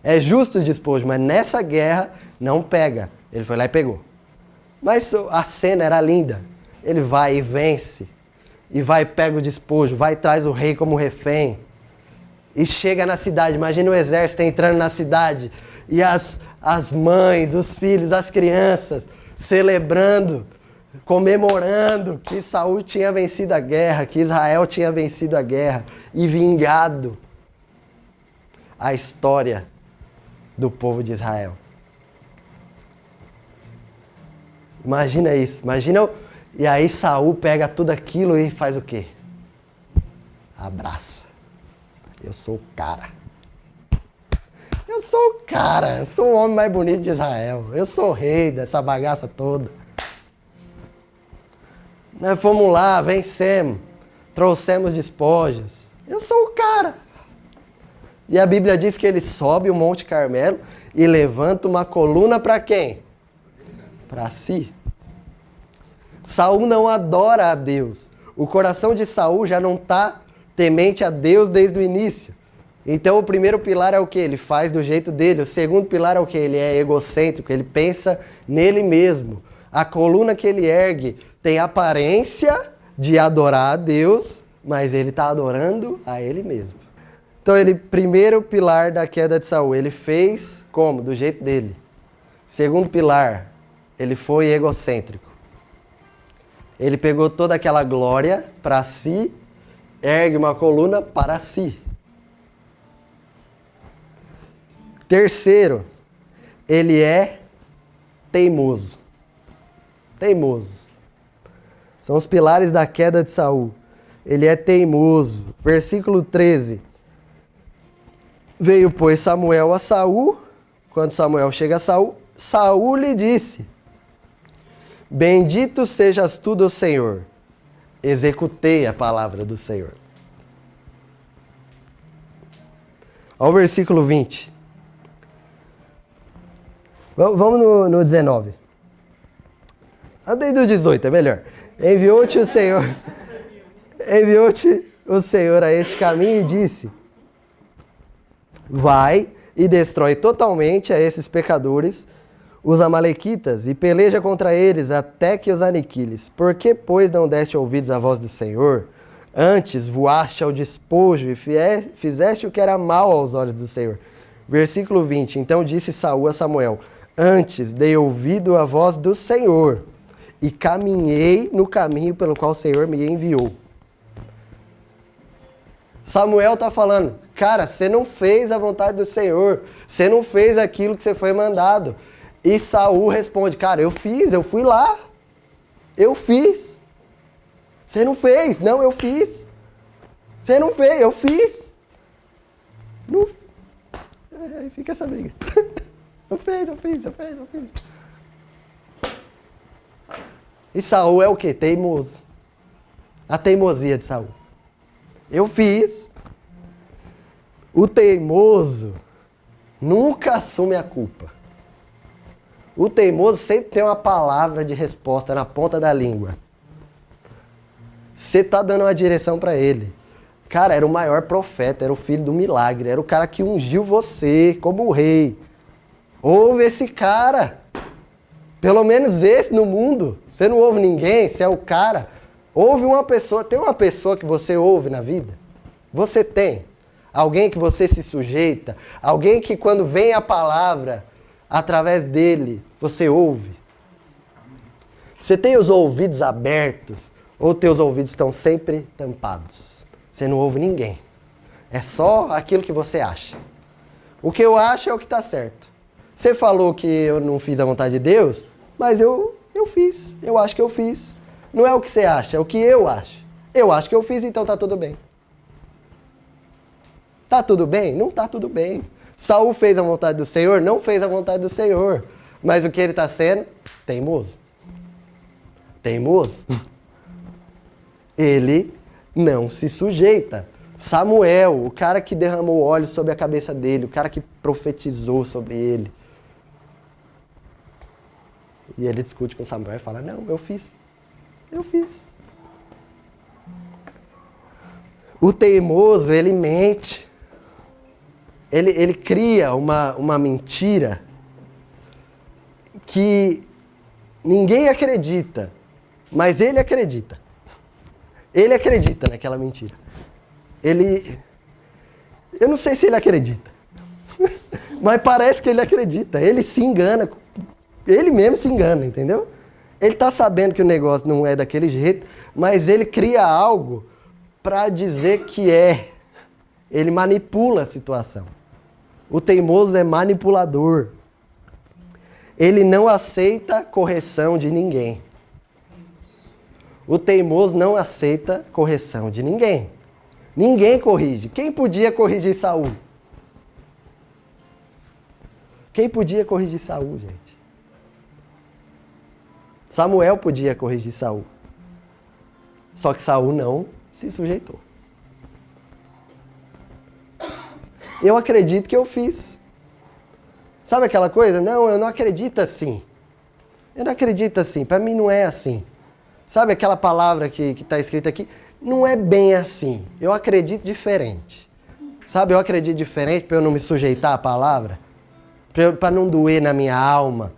É justo o despojo, mas nessa guerra não pega. Ele foi lá e pegou. Mas a cena era linda. Ele vai e vence. E vai e pega o despojo. Vai e traz o rei como refém. E chega na cidade. Imagina o exército entrando na cidade. E as mães, os filhos, as crianças celebrando, comemorando que Saul tinha vencido a guerra, que Israel tinha vencido a guerra e vingado a história do povo de Israel. Imagina isso. Imagina. E aí Saul pega tudo aquilo e faz o quê? Abraça. Eu sou o cara. Eu sou o cara. Eu sou o homem mais bonito de Israel. Eu sou o rei dessa bagaça toda. Nós fomos lá, vencemos. Trouxemos despojos. Eu sou o cara. E a Bíblia diz que ele sobe o Monte Carmelo e levanta uma coluna para quem? Para si. Saul não adora a Deus. O coração de Saul já não está temente a Deus desde o início. Então o primeiro pilar é o que? Ele faz do jeito dele. O segundo pilar é o que? Ele é egocêntrico, ele pensa nele mesmo. A coluna que ele ergue tem aparência de adorar a Deus, mas ele está adorando a ele mesmo. Então ele, primeiro pilar da queda de Saul, ele fez como? Do jeito dele. Segundo pilar, ele foi egocêntrico. Ele pegou toda aquela glória para si, ergue uma coluna para si. Terceiro, ele é teimoso. Teimoso. São os pilares da queda de Saul. Ele é teimoso. Versículo 13. Veio, pois, Samuel a Saul. Quando Samuel chega a Saul, Saul lhe disse: Bendito sejas tu do Senhor. Executei a palavra do Senhor. Olha o versículo 20. Vamos no 19. Desde o 18, é melhor. Enviou-te o Senhor a este caminho e disse: Vai e destrói totalmente a esses pecadores, os amalequitas, e peleja contra eles até que os aniquiles. Por que, pois, não deste ouvidos à voz do Senhor? Antes voaste ao despojo e fizeste o que era mal aos olhos do Senhor. Versículo 20. Então disse Saul a Samuel: Antes dei ouvido à voz do Senhor e caminhei no caminho pelo qual o Senhor me enviou. Samuel está falando: cara, você não fez a vontade do Senhor. Você não fez aquilo que você foi mandado. E Saul responde: cara, eu fiz, eu fui lá. Eu fiz. Você não fez. Não, eu fiz. Você não fez, eu fiz. Não, aí fica essa briga. Eu fiz. E Saul é o quê? Teimoso. A teimosia de Saul. Eu fiz. O teimoso nunca assume a culpa. O teimoso sempre tem uma palavra de resposta na ponta da língua. Você está dando uma direção para ele. Cara, era o maior profeta, era o filho do milagre, era o cara que ungiu você como o rei. Ouve esse cara. Pelo menos esse no mundo. Você não ouve ninguém, você é o cara. Ouve uma pessoa. Tem uma pessoa que você ouve na vida? Você tem. Alguém que você se sujeita. Alguém que quando vem a palavra, através dele, você ouve. Você tem os ouvidos abertos ou teus ouvidos estão sempre tampados? Você não ouve ninguém. É só aquilo que você acha. O que eu acho é o que está certo. Você falou que eu não fiz a vontade de Deus, mas eu fiz. Eu acho que eu fiz. Não é o que você acha, é o que eu acho. Eu acho que eu fiz, então tá tudo bem. Tá tudo bem? Não tá tudo bem. Saul fez a vontade do Senhor? Não fez a vontade do Senhor. Mas o que ele está sendo? Teimoso. Teimoso. Ele não se sujeita. Samuel, o cara que derramou óleo sobre a cabeça dele, o cara que profetizou sobre ele. E ele discute com Samuel e fala, não, eu fiz. Eu fiz. O teimoso, ele mente. Ele cria uma mentira que ninguém acredita, mas ele acredita. Ele acredita naquela mentira. Eu não sei se ele acredita, mas parece que ele acredita. Ele se engana, ele mesmo se engana, entendeu? Ele está sabendo que o negócio não é daquele jeito, mas ele cria algo para dizer que é. Ele manipula a situação. O teimoso é manipulador. Ele não aceita correção de ninguém. O teimoso não aceita correção de ninguém. Ninguém corrige. Quem podia corrigir Saul? Quem podia corrigir Saul, gente? Samuel podia corrigir Saul. Só que Saul não se sujeitou. Eu acredito que eu fiz. Sabe aquela coisa? Não, eu não acredito assim. Eu não acredito assim. Para mim não é assim. Sabe aquela palavra que está escrita aqui? Não é bem assim. Eu acredito diferente. Sabe, eu acredito diferente para eu não me sujeitar à palavra. Para não doer na minha alma.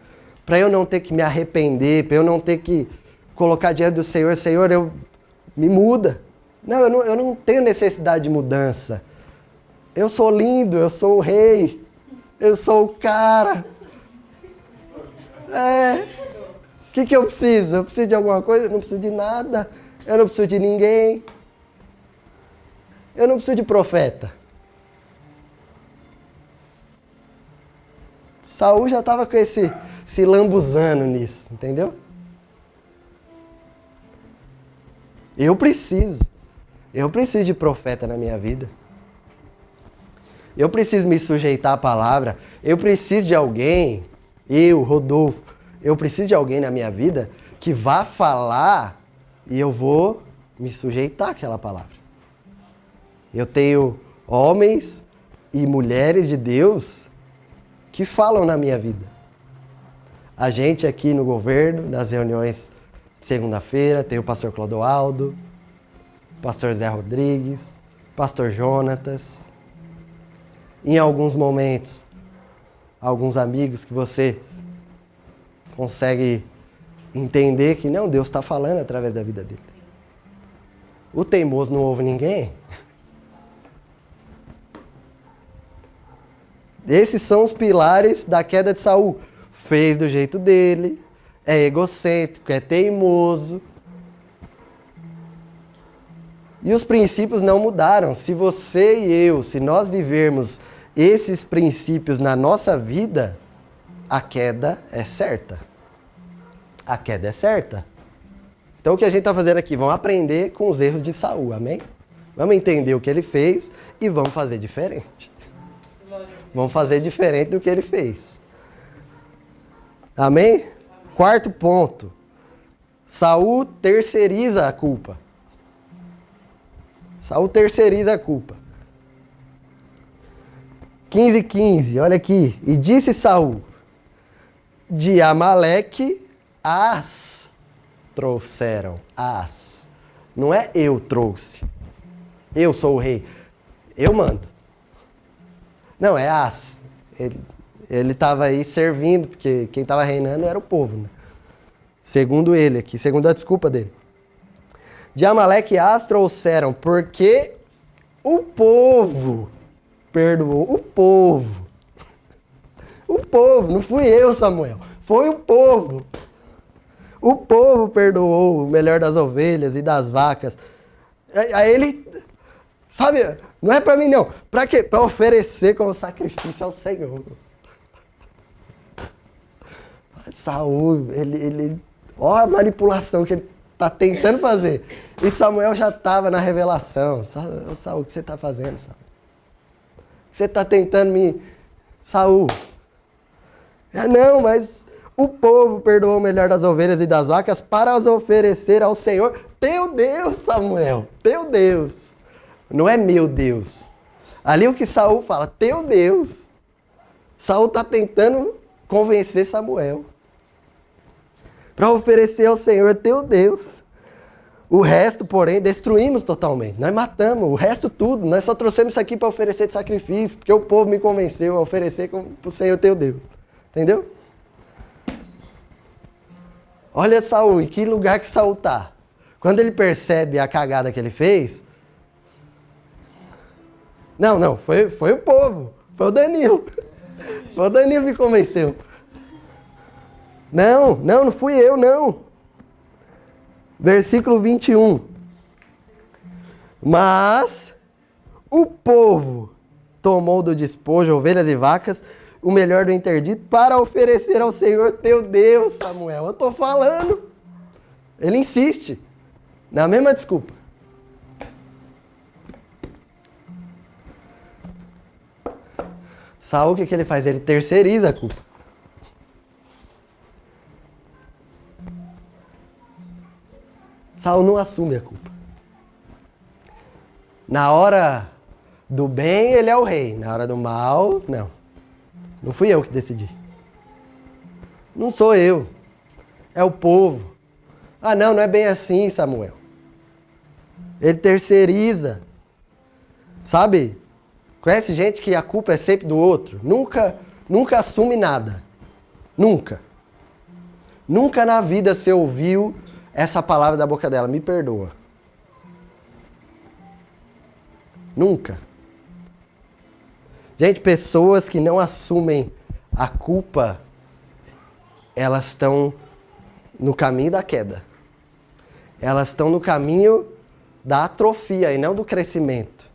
Para eu não ter que me arrepender. Para eu não ter que colocar diante do Senhor. Senhor, me muda. Não, eu não tenho necessidade de mudança. Eu sou lindo, eu sou o rei, eu sou o cara. O que eu preciso? Eu preciso de alguma coisa? Eu não preciso de nada. Eu não preciso de ninguém. Eu não preciso de profeta. Saul já estava com se lambuzando nisso, entendeu? Eu preciso de profeta na minha vida. Eu preciso me sujeitar à palavra. Eu preciso de alguém, Rodolfo, eu preciso de alguém na minha vida que vá falar e eu vou me sujeitar àquela palavra. Eu tenho homens e mulheres de Deus que falam na minha vida. A gente aqui no governo, nas reuniões de segunda-feira, tem o pastor Clodoaldo, pastor Zé Rodrigues, pastor Jonatas. Em alguns momentos, alguns amigos que você consegue entender que não, Deus está falando através da vida dele. O teimoso não ouve ninguém. Esses são os pilares da queda de Saul. Fez do jeito dele, é egocêntrico, é teimoso. E os princípios não mudaram. Se você e eu, se nós vivermos esses princípios na nossa vida, a queda é certa. A queda é certa. Então o que a gente está fazendo aqui? Vamos aprender com os erros de Saul, amém? Vamos entender o que ele fez e vamos fazer diferente. Vamos fazer diferente do que ele fez. Amém? Quarto ponto. Saul terceiriza a culpa. Saul terceiriza a culpa. 15:15, olha aqui. E disse Saul: de Amaleque as trouxeram. As. Não é eu trouxe. Eu sou o rei. Eu mando. Não, é as. Ele estava aí servindo, porque quem estava reinando era o povo, né? Segundo ele aqui, segundo a desculpa dele. De Amaleque as trouxeram, porque o povo perdoou. O povo. O povo, não fui eu, Samuel. Foi o povo. O povo perdoou o melhor das ovelhas e das vacas. Aí ele, sabe, não é para mim não. Para quê? Para oferecer como sacrifício ao Senhor. Saul, olha a manipulação que ele está tentando fazer. E Samuel já estava na revelação. Saul, o que você está fazendo, Saul? Você está tentando me... Saul. Não, mas o povo perdoou o melhor das ovelhas e das vacas para as oferecer ao Senhor, teu Deus, Samuel. Teu Deus. Não é meu Deus. Ali o que Saul fala, teu Deus. Saul está tentando convencer Samuel. Para oferecer ao Senhor, teu Deus. O resto, porém, destruímos totalmente. Nós matamos, o resto tudo. Nós só trouxemos isso aqui para oferecer de sacrifício, porque o povo me convenceu a oferecer para o Senhor teu Deus. Entendeu? Olha Saul, em que lugar que Saul está. Quando ele percebe a cagada que ele fez... Não, foi o povo. Foi o Danilo. Foi o Danilo que me convenceu. Não fui eu, não. Versículo 21. Mas o povo tomou do despojo ovelhas e vacas, o melhor do interdito, para oferecer ao Senhor teu Deus, Samuel. Eu estou falando. Ele insiste. Na mesma desculpa. Saul, o que ele faz? Ele terceiriza a culpa. Saul não assume a culpa. Na hora do bem, ele é o rei. Na hora do mal, não. Não fui eu que decidi. Não sou eu. É o povo. Não é bem assim, Samuel. Ele terceiriza. Sabe? Conhece gente que a culpa é sempre do outro? Nunca assume nada. Nunca. Nunca na vida você ouviu essa palavra da boca dela, me perdoa. Nunca. Gente, pessoas que não assumem a culpa, elas estão no caminho da queda. Elas estão no caminho da atrofia e não do crescimento.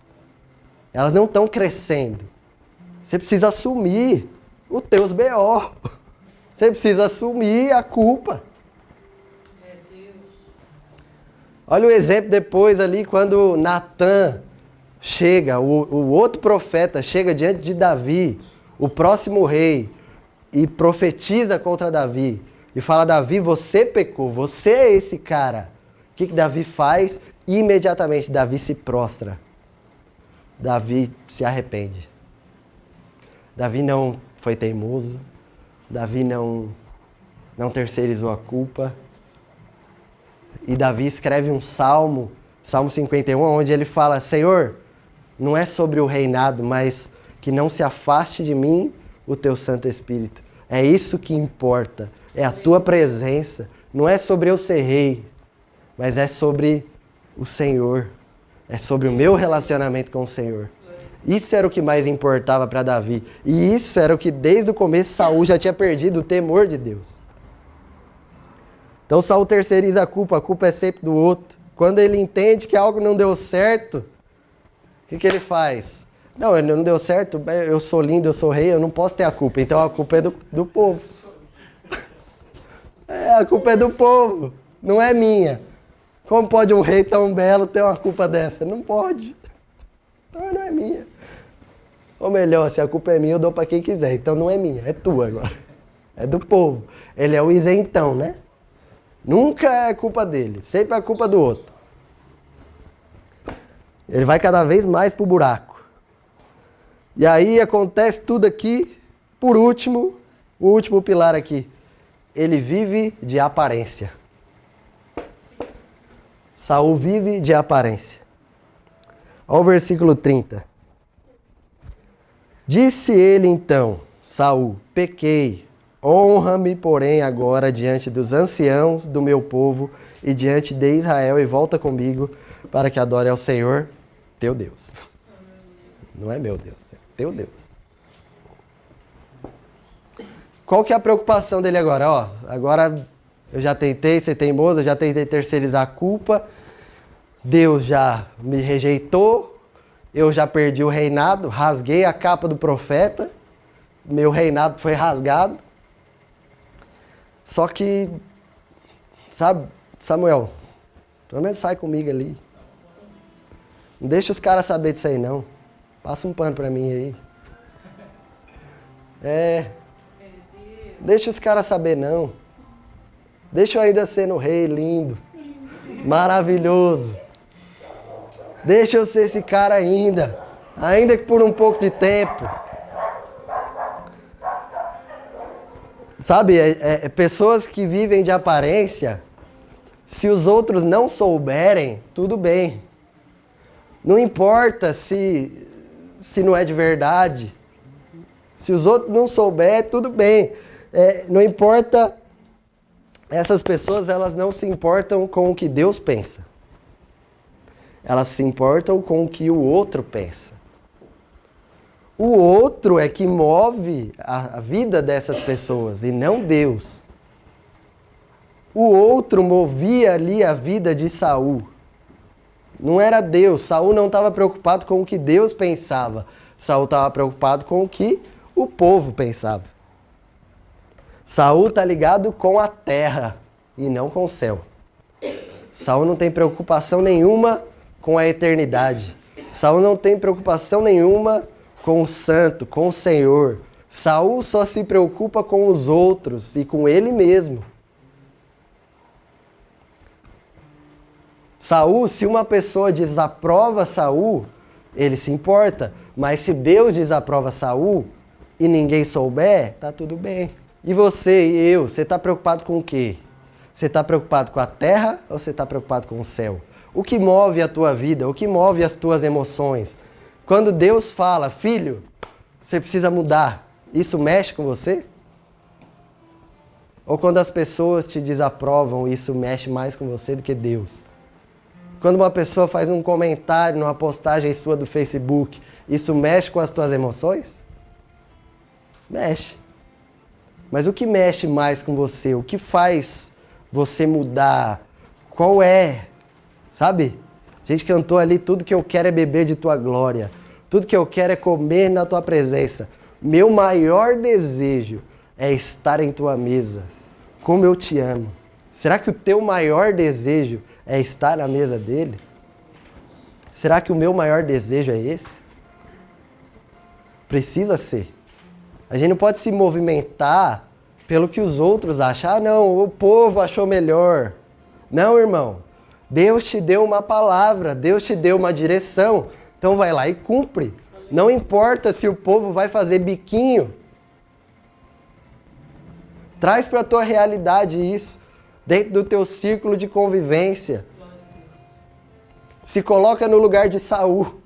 Elas não estão crescendo. Você precisa assumir os teus BO. Você precisa assumir a culpa. Olha o exemplo depois ali, quando Natan chega, o outro profeta chega diante de Davi, o próximo rei, e profetiza contra Davi. E fala, Davi, você pecou, você é esse cara. O que Davi faz? Imediatamente Davi se prostra. Davi se arrepende. Davi não foi teimoso. Davi não terceirizou a culpa. E Davi escreve um salmo, Salmo 51, onde ele fala, Senhor, não é sobre o reinado, mas que não se afaste de mim o teu Santo Espírito. É isso que importa, é a tua presença. Não é sobre eu ser rei, mas é sobre o Senhor. É sobre o meu relacionamento com o Senhor. Isso era o que mais importava para Davi. E isso era o que desde o começo Saul já tinha perdido o temor de Deus. Então Saul terceiriza a culpa é sempre do outro. Quando ele entende que algo não deu certo, o que ele faz? Não, ele não deu certo, eu sou lindo, eu sou rei, eu não posso ter a culpa. Então a culpa é do povo. A culpa é do povo, não é minha. Como pode um rei tão belo ter uma culpa dessa? Não pode. Então não é minha. Ou melhor, se a culpa é minha, eu dou para quem quiser. Então não é minha, é tua agora. É do povo. Ele é o isentão, né? Nunca é culpa dele, sempre é culpa do outro. Ele vai cada vez mais pro buraco. E aí acontece tudo aqui. Por último, o último pilar aqui. Ele vive de aparência. Saul vive de aparência. Olha o versículo 30. Disse ele então, Saul, pequei, honra-me, porém, agora diante dos anciãos do meu povo e diante de Israel e volta comigo para que adore ao Senhor, teu Deus. Não é meu Deus, é teu Deus. Qual que é a preocupação dele agora? Ó, agora eu já tentei ser teimoso, eu já tentei terceirizar a culpa, Deus já me rejeitou, eu já perdi o reinado, rasguei a capa do profeta, meu reinado foi rasgado. Só que, sabe, Samuel, pelo menos sai comigo ali. Não deixa os caras saber disso aí, não. Passa um pano pra mim aí. Deixa os caras saber, não. Deixa eu ainda ser no rei lindo, maravilhoso. Deixa eu ser esse cara ainda que por um pouco de tempo. Sabe, pessoas que vivem de aparência, se os outros não souberem, tudo bem. Não importa se não é de verdade. Se os outros não souberem, tudo bem. Não importa, essas pessoas elas não se importam com o que Deus pensa. Elas se importam com o que o outro pensa. O outro é que move a vida dessas pessoas e não Deus. O outro movia ali a vida de Saul. Não era Deus. Saul não estava preocupado com o que Deus pensava. Saul estava preocupado com o que o povo pensava. Saul está ligado com a terra e não com o céu. Saul não tem preocupação nenhuma com a eternidade. Saul não tem preocupação nenhuma com o santo, com o Senhor. Saul só se preocupa com os outros e com ele mesmo. Saul, se uma pessoa desaprova Saul, ele se importa. Mas se Deus desaprova Saul e ninguém souber, tá tudo bem. E você e eu, você está preocupado com o quê? Você está preocupado com a terra ou você está preocupado com o céu? O que move a tua vida? O que move as tuas emoções? Quando Deus fala, filho, você precisa mudar, isso mexe com você? Ou quando as pessoas te desaprovam, isso mexe mais com você do que Deus? Quando uma pessoa faz um comentário numa postagem sua do Facebook, isso mexe com as tuas emoções? Mexe. Mas o que mexe mais com você? O que faz você mudar? Qual é? Sabe? A gente cantou ali, tudo que eu quero é beber de tua glória. Tudo que eu quero é comer na tua presença. Meu maior desejo é estar em tua mesa. Como eu te amo. Será que o teu maior desejo é estar na mesa dele? Será que o meu maior desejo é esse? Precisa ser. A gente não pode se movimentar pelo que os outros acham. Ah, não, o povo achou melhor. Não, irmão. Deus te deu uma palavra, Deus te deu uma direção. Então vai lá e cumpre. Não importa se o povo vai fazer biquinho. Traz para a tua realidade isso. Dentro do teu círculo de convivência. Se coloca no lugar de Saul.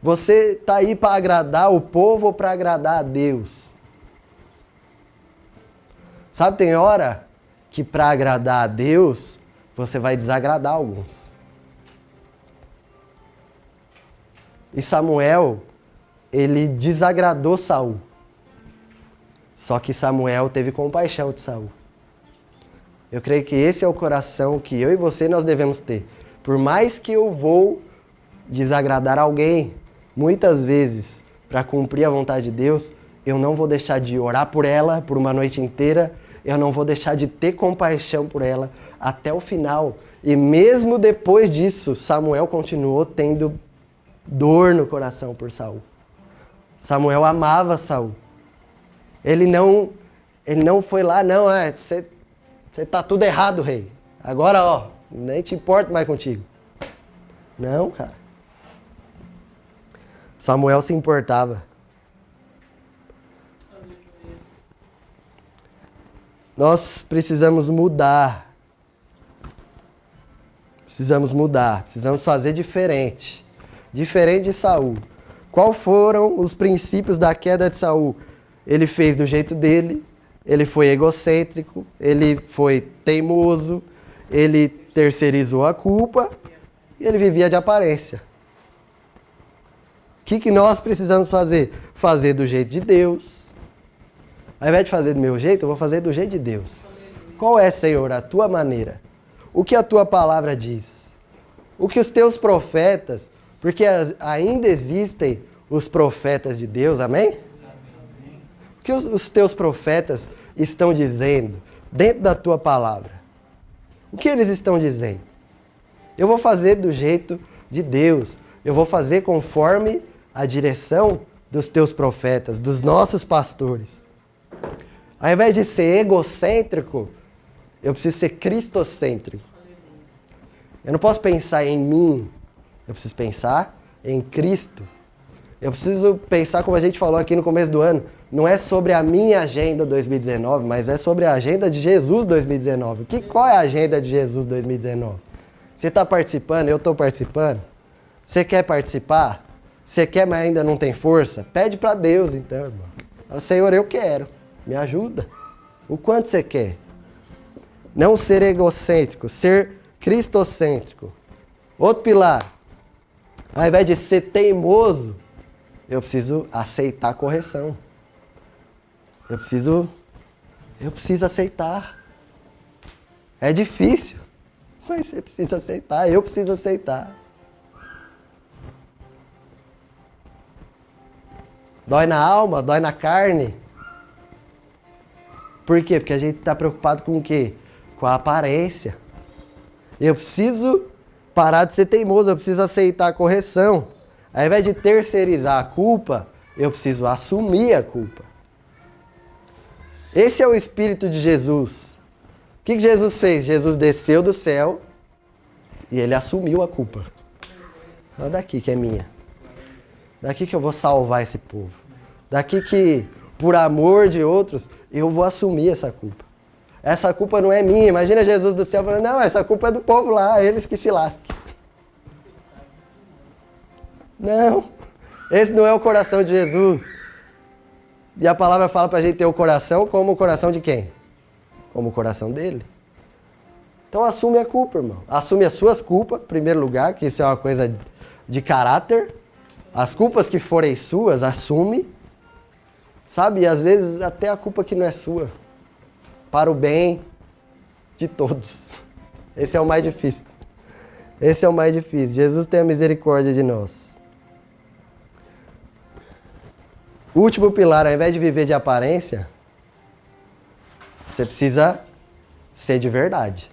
Você está aí para agradar o povo ou para agradar a Deus? Sabe, tem hora que para agradar a Deus, você vai desagradar alguns. E Samuel, ele desagradou Saul. Só que Samuel teve compaixão de Saul. Eu creio que esse é o coração que eu e você nós devemos ter. Por mais que eu vou desagradar alguém, muitas vezes, para cumprir a vontade de Deus, eu não vou deixar de orar por ela por uma noite inteira, eu não vou deixar de ter compaixão por ela até o final. E mesmo depois disso, Samuel continuou tendo dor no coração por Saul. Samuel amava Saul. Ele não foi lá, não, você tá tudo errado, rei. Agora, ó, nem te importo mais contigo. Não, cara. Samuel se importava. Nós precisamos mudar. Precisamos fazer diferente. Diferente de Saul. Quais foram os princípios da queda de Saul? Ele fez do jeito dele, ele foi egocêntrico, ele foi teimoso, ele terceirizou a culpa e ele vivia de aparência. O que nós precisamos fazer? Fazer do jeito de Deus. Ao invés de fazer do meu jeito, eu vou fazer do jeito de Deus. Qual é, Senhor, a tua maneira? O que a tua palavra diz? O que os teus profetas, porque ainda existem os profetas de Deus, amém? O que os teus profetas estão dizendo dentro da tua palavra? O que eles estão dizendo? Eu vou fazer do jeito de Deus. Eu vou fazer conforme a direção dos teus profetas, dos nossos pastores. Ao invés de ser egocêntrico, eu preciso ser cristocêntrico. Eu não posso pensar em mim, eu preciso pensar em Cristo. Eu preciso pensar, como a gente falou aqui no começo do ano, não é sobre a minha agenda 2019, mas é sobre a agenda de Jesus 2019. Qual é a agenda de Jesus 2019? Você está participando? Eu estou participando? Você quer participar? Você quer, mas ainda não tem força? Pede para Deus, então, irmão. Fala, Senhor, eu quero. Me ajuda. O quanto você quer? Não ser egocêntrico, ser cristocêntrico. Outro pilar. Ao invés de ser teimoso, eu preciso aceitar a correção. Eu preciso aceitar. É difícil, mas você precisa aceitar, eu preciso aceitar. Dói na alma, dói na carne. Por quê? Porque a gente está preocupado com o quê? Com a aparência. Eu preciso parar de ser teimoso, eu preciso aceitar a correção. Ao invés de terceirizar a culpa, eu preciso assumir a culpa. Esse é o Espírito de Jesus. O que Jesus fez? Jesus desceu do céu e ele assumiu a culpa. Olha daqui que é minha. Daqui que eu vou salvar esse povo. Daqui que, por amor de outros, eu vou assumir essa culpa. Essa culpa não é minha. Imagina Jesus do céu falando, não, essa culpa é do povo lá, eles que se lasquem. Não, esse não é o coração de Jesus. E a palavra fala para a gente ter o coração como o coração de quem? Como o coração dele. Então assume a culpa, irmão. Assume as suas culpas, em primeiro lugar, que isso é uma coisa de caráter. As culpas que forem suas, assume. Sabe, e às vezes até a culpa que não é sua. Para o bem de todos. Esse é o mais difícil. Esse é o mais difícil. Jesus tenha misericórdia de nós. O último pilar, ao invés de viver de aparência, você precisa ser de verdade.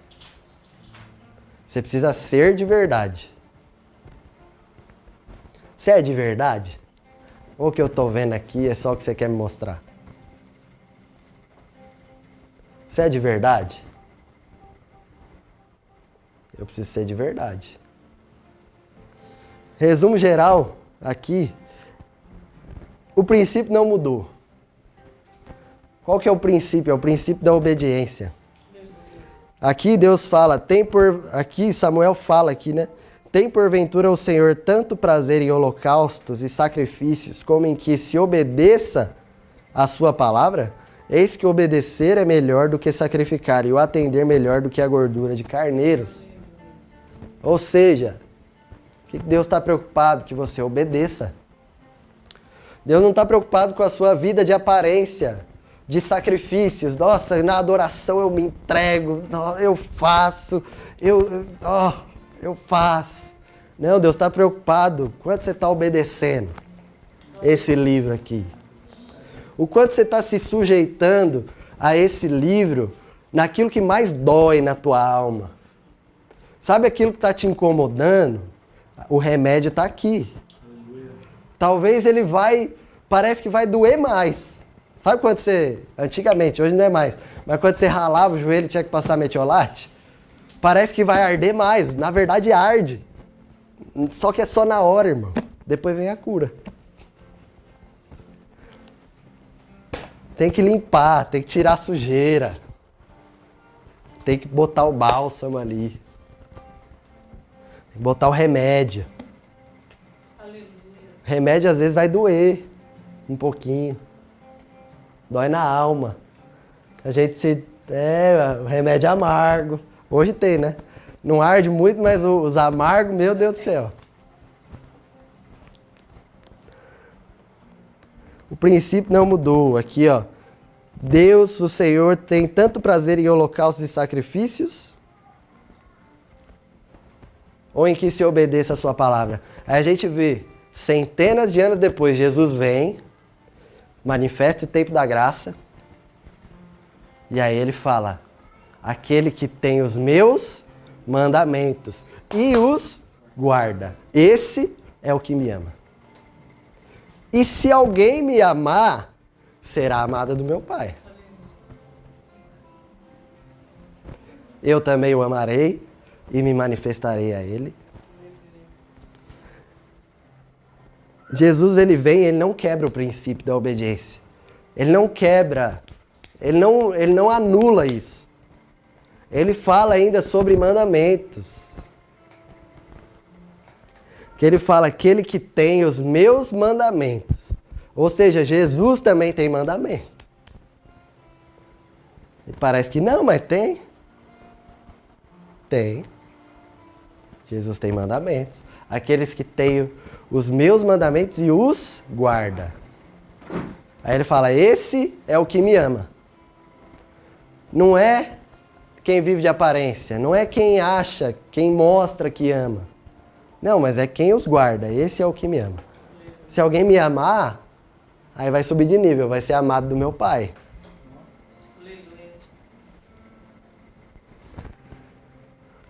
Você precisa ser de verdade. Você é de verdade? Ou o que eu estou vendo aqui é só o que você quer me mostrar? Você é de verdade? Eu preciso ser de verdade. Resumo geral aqui. O princípio não mudou. Qual que é o princípio? É o princípio da obediência. Aqui Deus fala, aqui Samuel fala aqui, né? Tem porventura o Senhor tanto prazer em holocaustos e sacrifícios, como em que se obedeça a sua palavra? Eis que obedecer é melhor do que sacrificar, e o atender melhor do que a gordura de carneiros. Ou seja, o que Deus está preocupado? Que você obedeça. Deus não está preocupado com a sua vida de aparência, de sacrifícios. Nossa, na adoração eu me entrego, eu faço, eu faço. Não, Deus está preocupado. Quanto você está obedecendo esse livro aqui? O quanto você está se sujeitando a esse livro naquilo que mais dói na tua alma. Sabe aquilo que está te incomodando? O remédio está aqui. Talvez ele parece que vai doer mais. Sabe quando antigamente, hoje não é mais, mas quando você ralava o joelho e tinha que passar metiolate? Parece que vai arder mais, na verdade arde. Só que é só na hora, irmão. Depois vem a cura. Tem que limpar, tem que tirar a sujeira. Tem que botar o bálsamo ali. Tem que botar o remédio. Aleluia. O remédio às vezes vai doer um pouquinho. Dói na alma. A gente o remédio amargo. Hoje tem, né? Não arde muito, mas os amargos, meu Deus do céu. O princípio não mudou. Aqui, ó. Deus, o Senhor, tem tanto prazer em holocaustos e sacrifícios, ou em que se obedeça a sua palavra. Aí a gente vê, centenas de anos depois, Jesus vem, manifesta o tempo da graça, e aí ele fala, aquele que tem os meus mandamentos e os guarda, esse é o que me ama. E se alguém me amar, será amada do meu Pai. Eu também o amarei e me manifestarei a ele. Jesus, ele vem, ele não quebra o princípio da obediência. Ele não quebra, ele não anula isso. Ele fala ainda sobre mandamentos. Que ele fala, aquele que tem os meus mandamentos. Ou seja, Jesus também tem mandamento. E parece que não, mas tem. Tem. Jesus tem mandamentos. Aqueles que têm os meus mandamentos e os guarda. Aí ele fala, esse é o que me ama. Não é quem vive de aparência, não é quem acha, quem mostra que ama. Não, mas é quem os guarda, esse é o que me ama. Se alguém me amar, aí vai subir de nível, vai ser amado do meu Pai.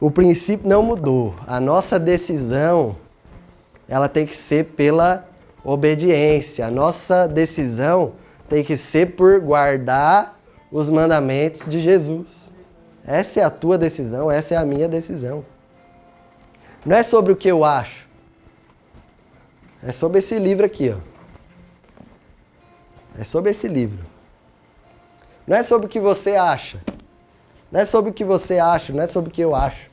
O princípio não mudou. A nossa decisão, ela tem que ser pela obediência. A nossa decisão tem que ser por guardar os mandamentos de Jesus. Essa é a tua decisão, essa é a minha decisão. Não é sobre o que eu acho. É sobre esse livro aqui, ó. É sobre esse livro. Não é sobre o que você acha. Não é sobre o que você acha, não é sobre o que eu acho.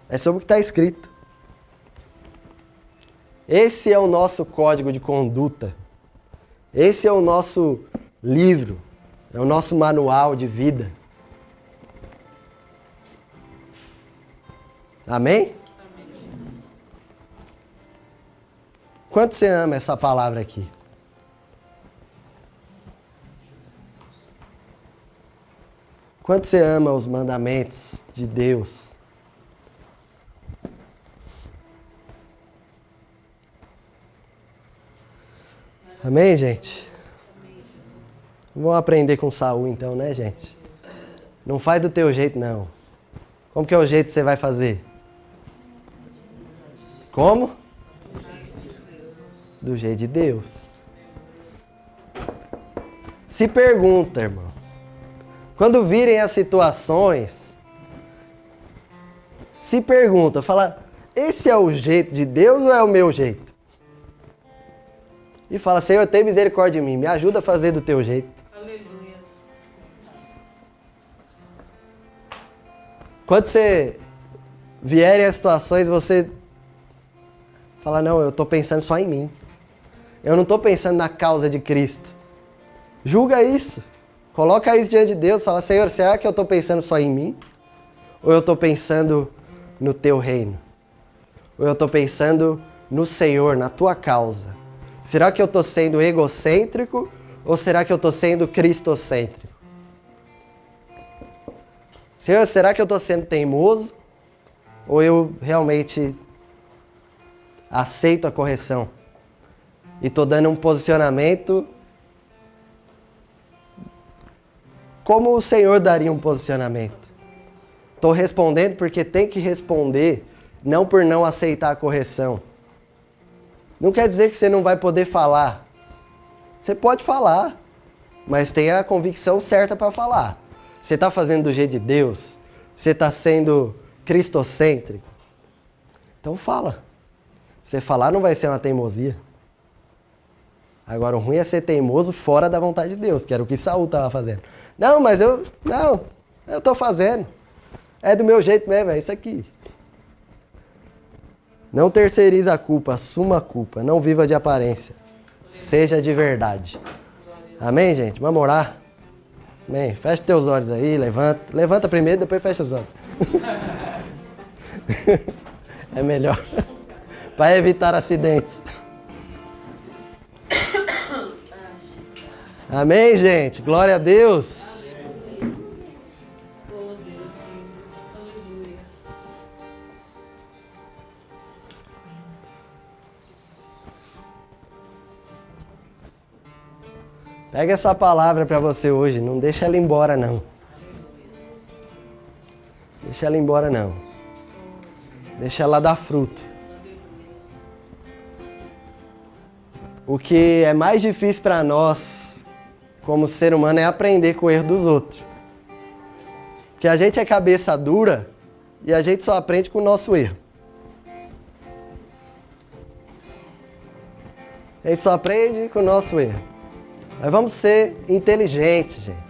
É sobre o que está escrito. Esse é o nosso código de conduta. Esse é o nosso livro. É o nosso manual de vida. Amém? Quanto você ama essa palavra aqui? Quanto você ama os mandamentos de Deus? Amém, gente? Vamos aprender com Saul então, né, gente? Não faz do teu jeito, não. Como que é o jeito que você vai fazer? Como? Do jeito de Deus. Se pergunta, irmão. Quando virem as situações, se pergunta, fala, esse é o jeito de Deus ou é o meu jeito? E fala, Senhor, tem misericórdia de mim, me ajuda a fazer do teu jeito. Aleluia. Quando você vierem as situações, você fala, não, eu estou pensando só em mim. Eu não estou pensando na causa de Cristo. Julga isso. Coloca isso diante de Deus. Fala, Senhor, será que eu estou pensando só em mim? Ou eu estou pensando no teu reino? Ou eu estou pensando no Senhor, na tua causa? Será que eu estou sendo egocêntrico? Ou será que eu estou sendo cristocêntrico? Senhor, será que eu estou sendo teimoso? Ou eu realmente aceito a correção? E estou dando um posicionamento como o Senhor daria um posicionamento. Estou respondendo porque tem que responder, não por não aceitar a correção. Não quer dizer que você não vai poder falar. Você pode falar, mas tenha a convicção certa para falar. Você está fazendo do jeito de Deus? Você está sendo cristocêntrico? Então fala. Você falar não vai ser uma teimosia. Agora, o ruim é ser teimoso fora da vontade de Deus, que era o que Saul estava fazendo. Não, mas eu estou fazendo. É do meu jeito mesmo, é isso aqui. Não terceirize a culpa, assuma a culpa. Não viva de aparência. Seja de verdade. Amém, gente? Vamos orar? Amém. Fecha teus olhos aí, levanta. Levanta primeiro, depois fecha os olhos. É melhor. Para evitar acidentes. Amém, gente? Glória a Deus. Oh, Deus. Aleluia. Pega essa palavra para você hoje. Não deixa ela embora, não. Deixa ela embora, não. Deixa ela dar fruto. O que é mais difícil para nós, como ser humano, é aprender com o erro dos outros. Porque a gente é cabeça dura e a gente só aprende com o nosso erro. A gente só aprende com o nosso erro. Mas vamos ser inteligentes, gente.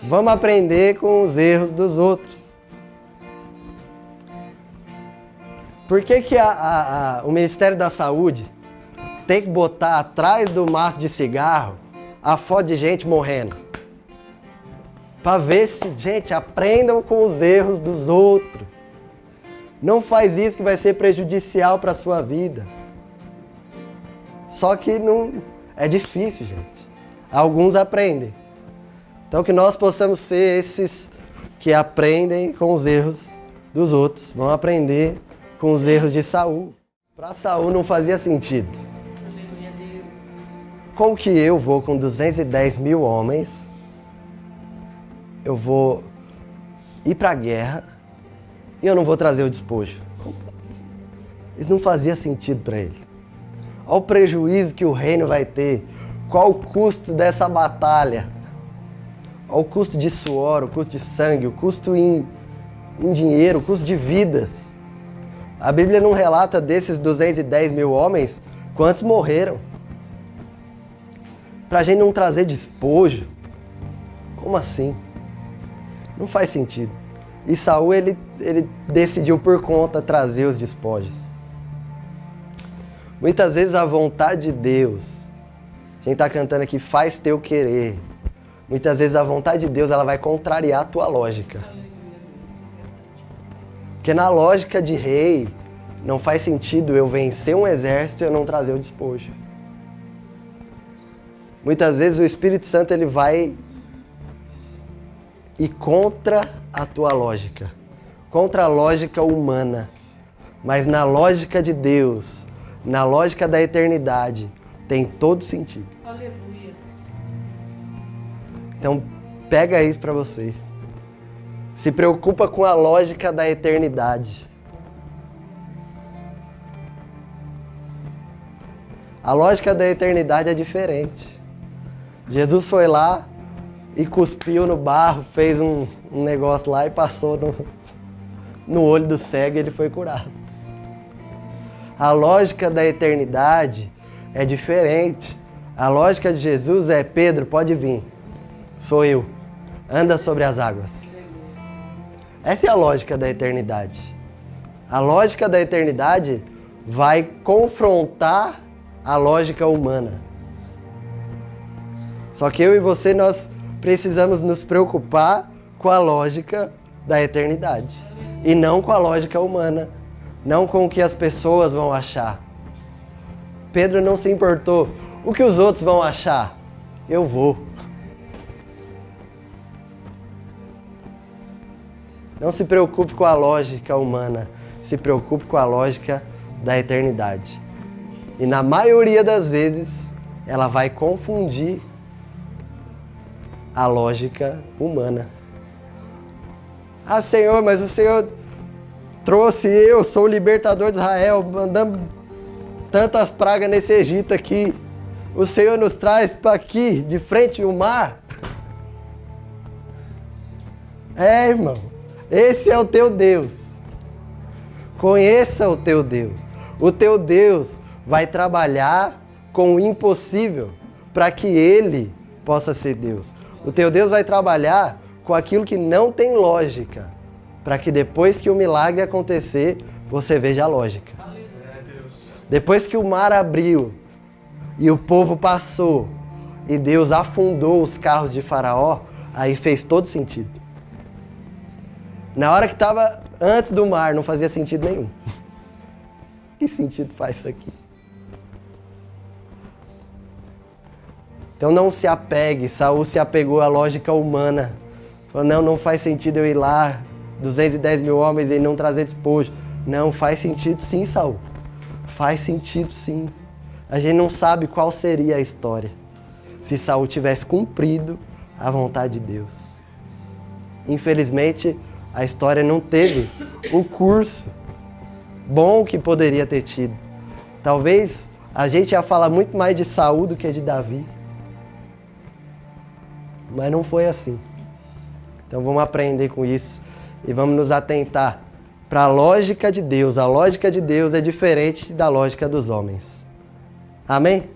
Vamos aprender com os erros dos outros. Por que o Ministério da Saúde tem que botar atrás do maço de cigarro a foto de gente morrendo? Para ver se, gente, aprendam com os erros dos outros. Não faz isso que vai ser prejudicial para a sua vida. Só que não é difícil, gente. Alguns aprendem. Então que nós possamos ser esses que aprendem com os erros dos outros. Vão aprender com os erros de Saul. Para Saul não fazia sentido. Aleluia, Deus. Como que eu vou com 210 mil homens, eu vou ir para a guerra e eu não vou trazer o despojo? Isso não fazia sentido para ele. Olha o prejuízo que o reino vai ter. Qual o custo dessa batalha? Olha o custo de suor, o custo de sangue, o custo em dinheiro, o custo de vidas. A Bíblia não relata desses 210 mil homens quantos morreram. Para a gente não trazer despojo. Como assim? Não faz sentido. E Saul, ele decidiu por conta trazer os despojos. Muitas vezes a vontade de Deus, a gente está cantando aqui, faz teu querer. Muitas vezes a vontade de Deus ela vai contrariar a tua lógica. Porque na lógica de rei, não faz sentido eu vencer um exército e eu não trazer o despojo. Muitas vezes o Espírito Santo ele vai ir contra a tua lógica, contra a lógica humana. Mas na lógica de Deus, na lógica da eternidade, tem todo sentido. Aleluia. Então, pega isso para você. Se preocupa com a lógica da eternidade. A lógica da eternidade é diferente. Jesus foi lá e cuspiu no barro, fez um negócio lá e passou no olho do cego e ele foi curado. A lógica da eternidade é diferente. A lógica de Jesus é: Pedro, pode vir. Sou eu. Anda sobre as águas. Essa é a lógica da eternidade. A lógica da eternidade vai confrontar a lógica humana. Só que eu e você, nós precisamos nos preocupar com a lógica da eternidade. E não com a lógica humana. Não com o que as pessoas vão achar. Pedro não se importou. O que os outros vão achar? Eu vou. Não se preocupe com a lógica humana. Se preocupe com a lógica da eternidade. E na maioria das vezes, ela vai confundir a lógica humana. Ah, Senhor, mas o Senhor trouxe eu, sou o libertador de Israel, mandamos tantas pragas nesse Egito aqui. O Senhor nos traz para aqui, de frente ao mar. É, irmão, esse é o teu Deus. Conheça o teu Deus. O teu Deus vai trabalhar com o impossível para que Ele possa ser Deus. O teu Deus vai trabalhar com aquilo que não tem lógica, para que depois que o milagre acontecer, você veja a lógica. Depois que o mar abriu e o povo passou e Deus afundou os carros de Faraó, aí fez todo sentido. Na hora que estava antes do mar, não fazia sentido nenhum. Que sentido faz isso aqui? Então não se apegue. Saul se apegou à lógica humana. Falou, não faz sentido eu ir lá, 210 mil homens e não trazer despojo. Não, faz sentido sim, Saul. Faz sentido sim. A gente não sabe qual seria a história se Saul tivesse cumprido a vontade de Deus. Infelizmente, a história não teve o curso bom que poderia ter tido. Talvez a gente ia falar muito mais de Saul do que de Davi. Mas não foi assim. Então vamos aprender com isso e vamos nos atentar para a lógica de Deus. A lógica de Deus é diferente da lógica dos homens. Amém?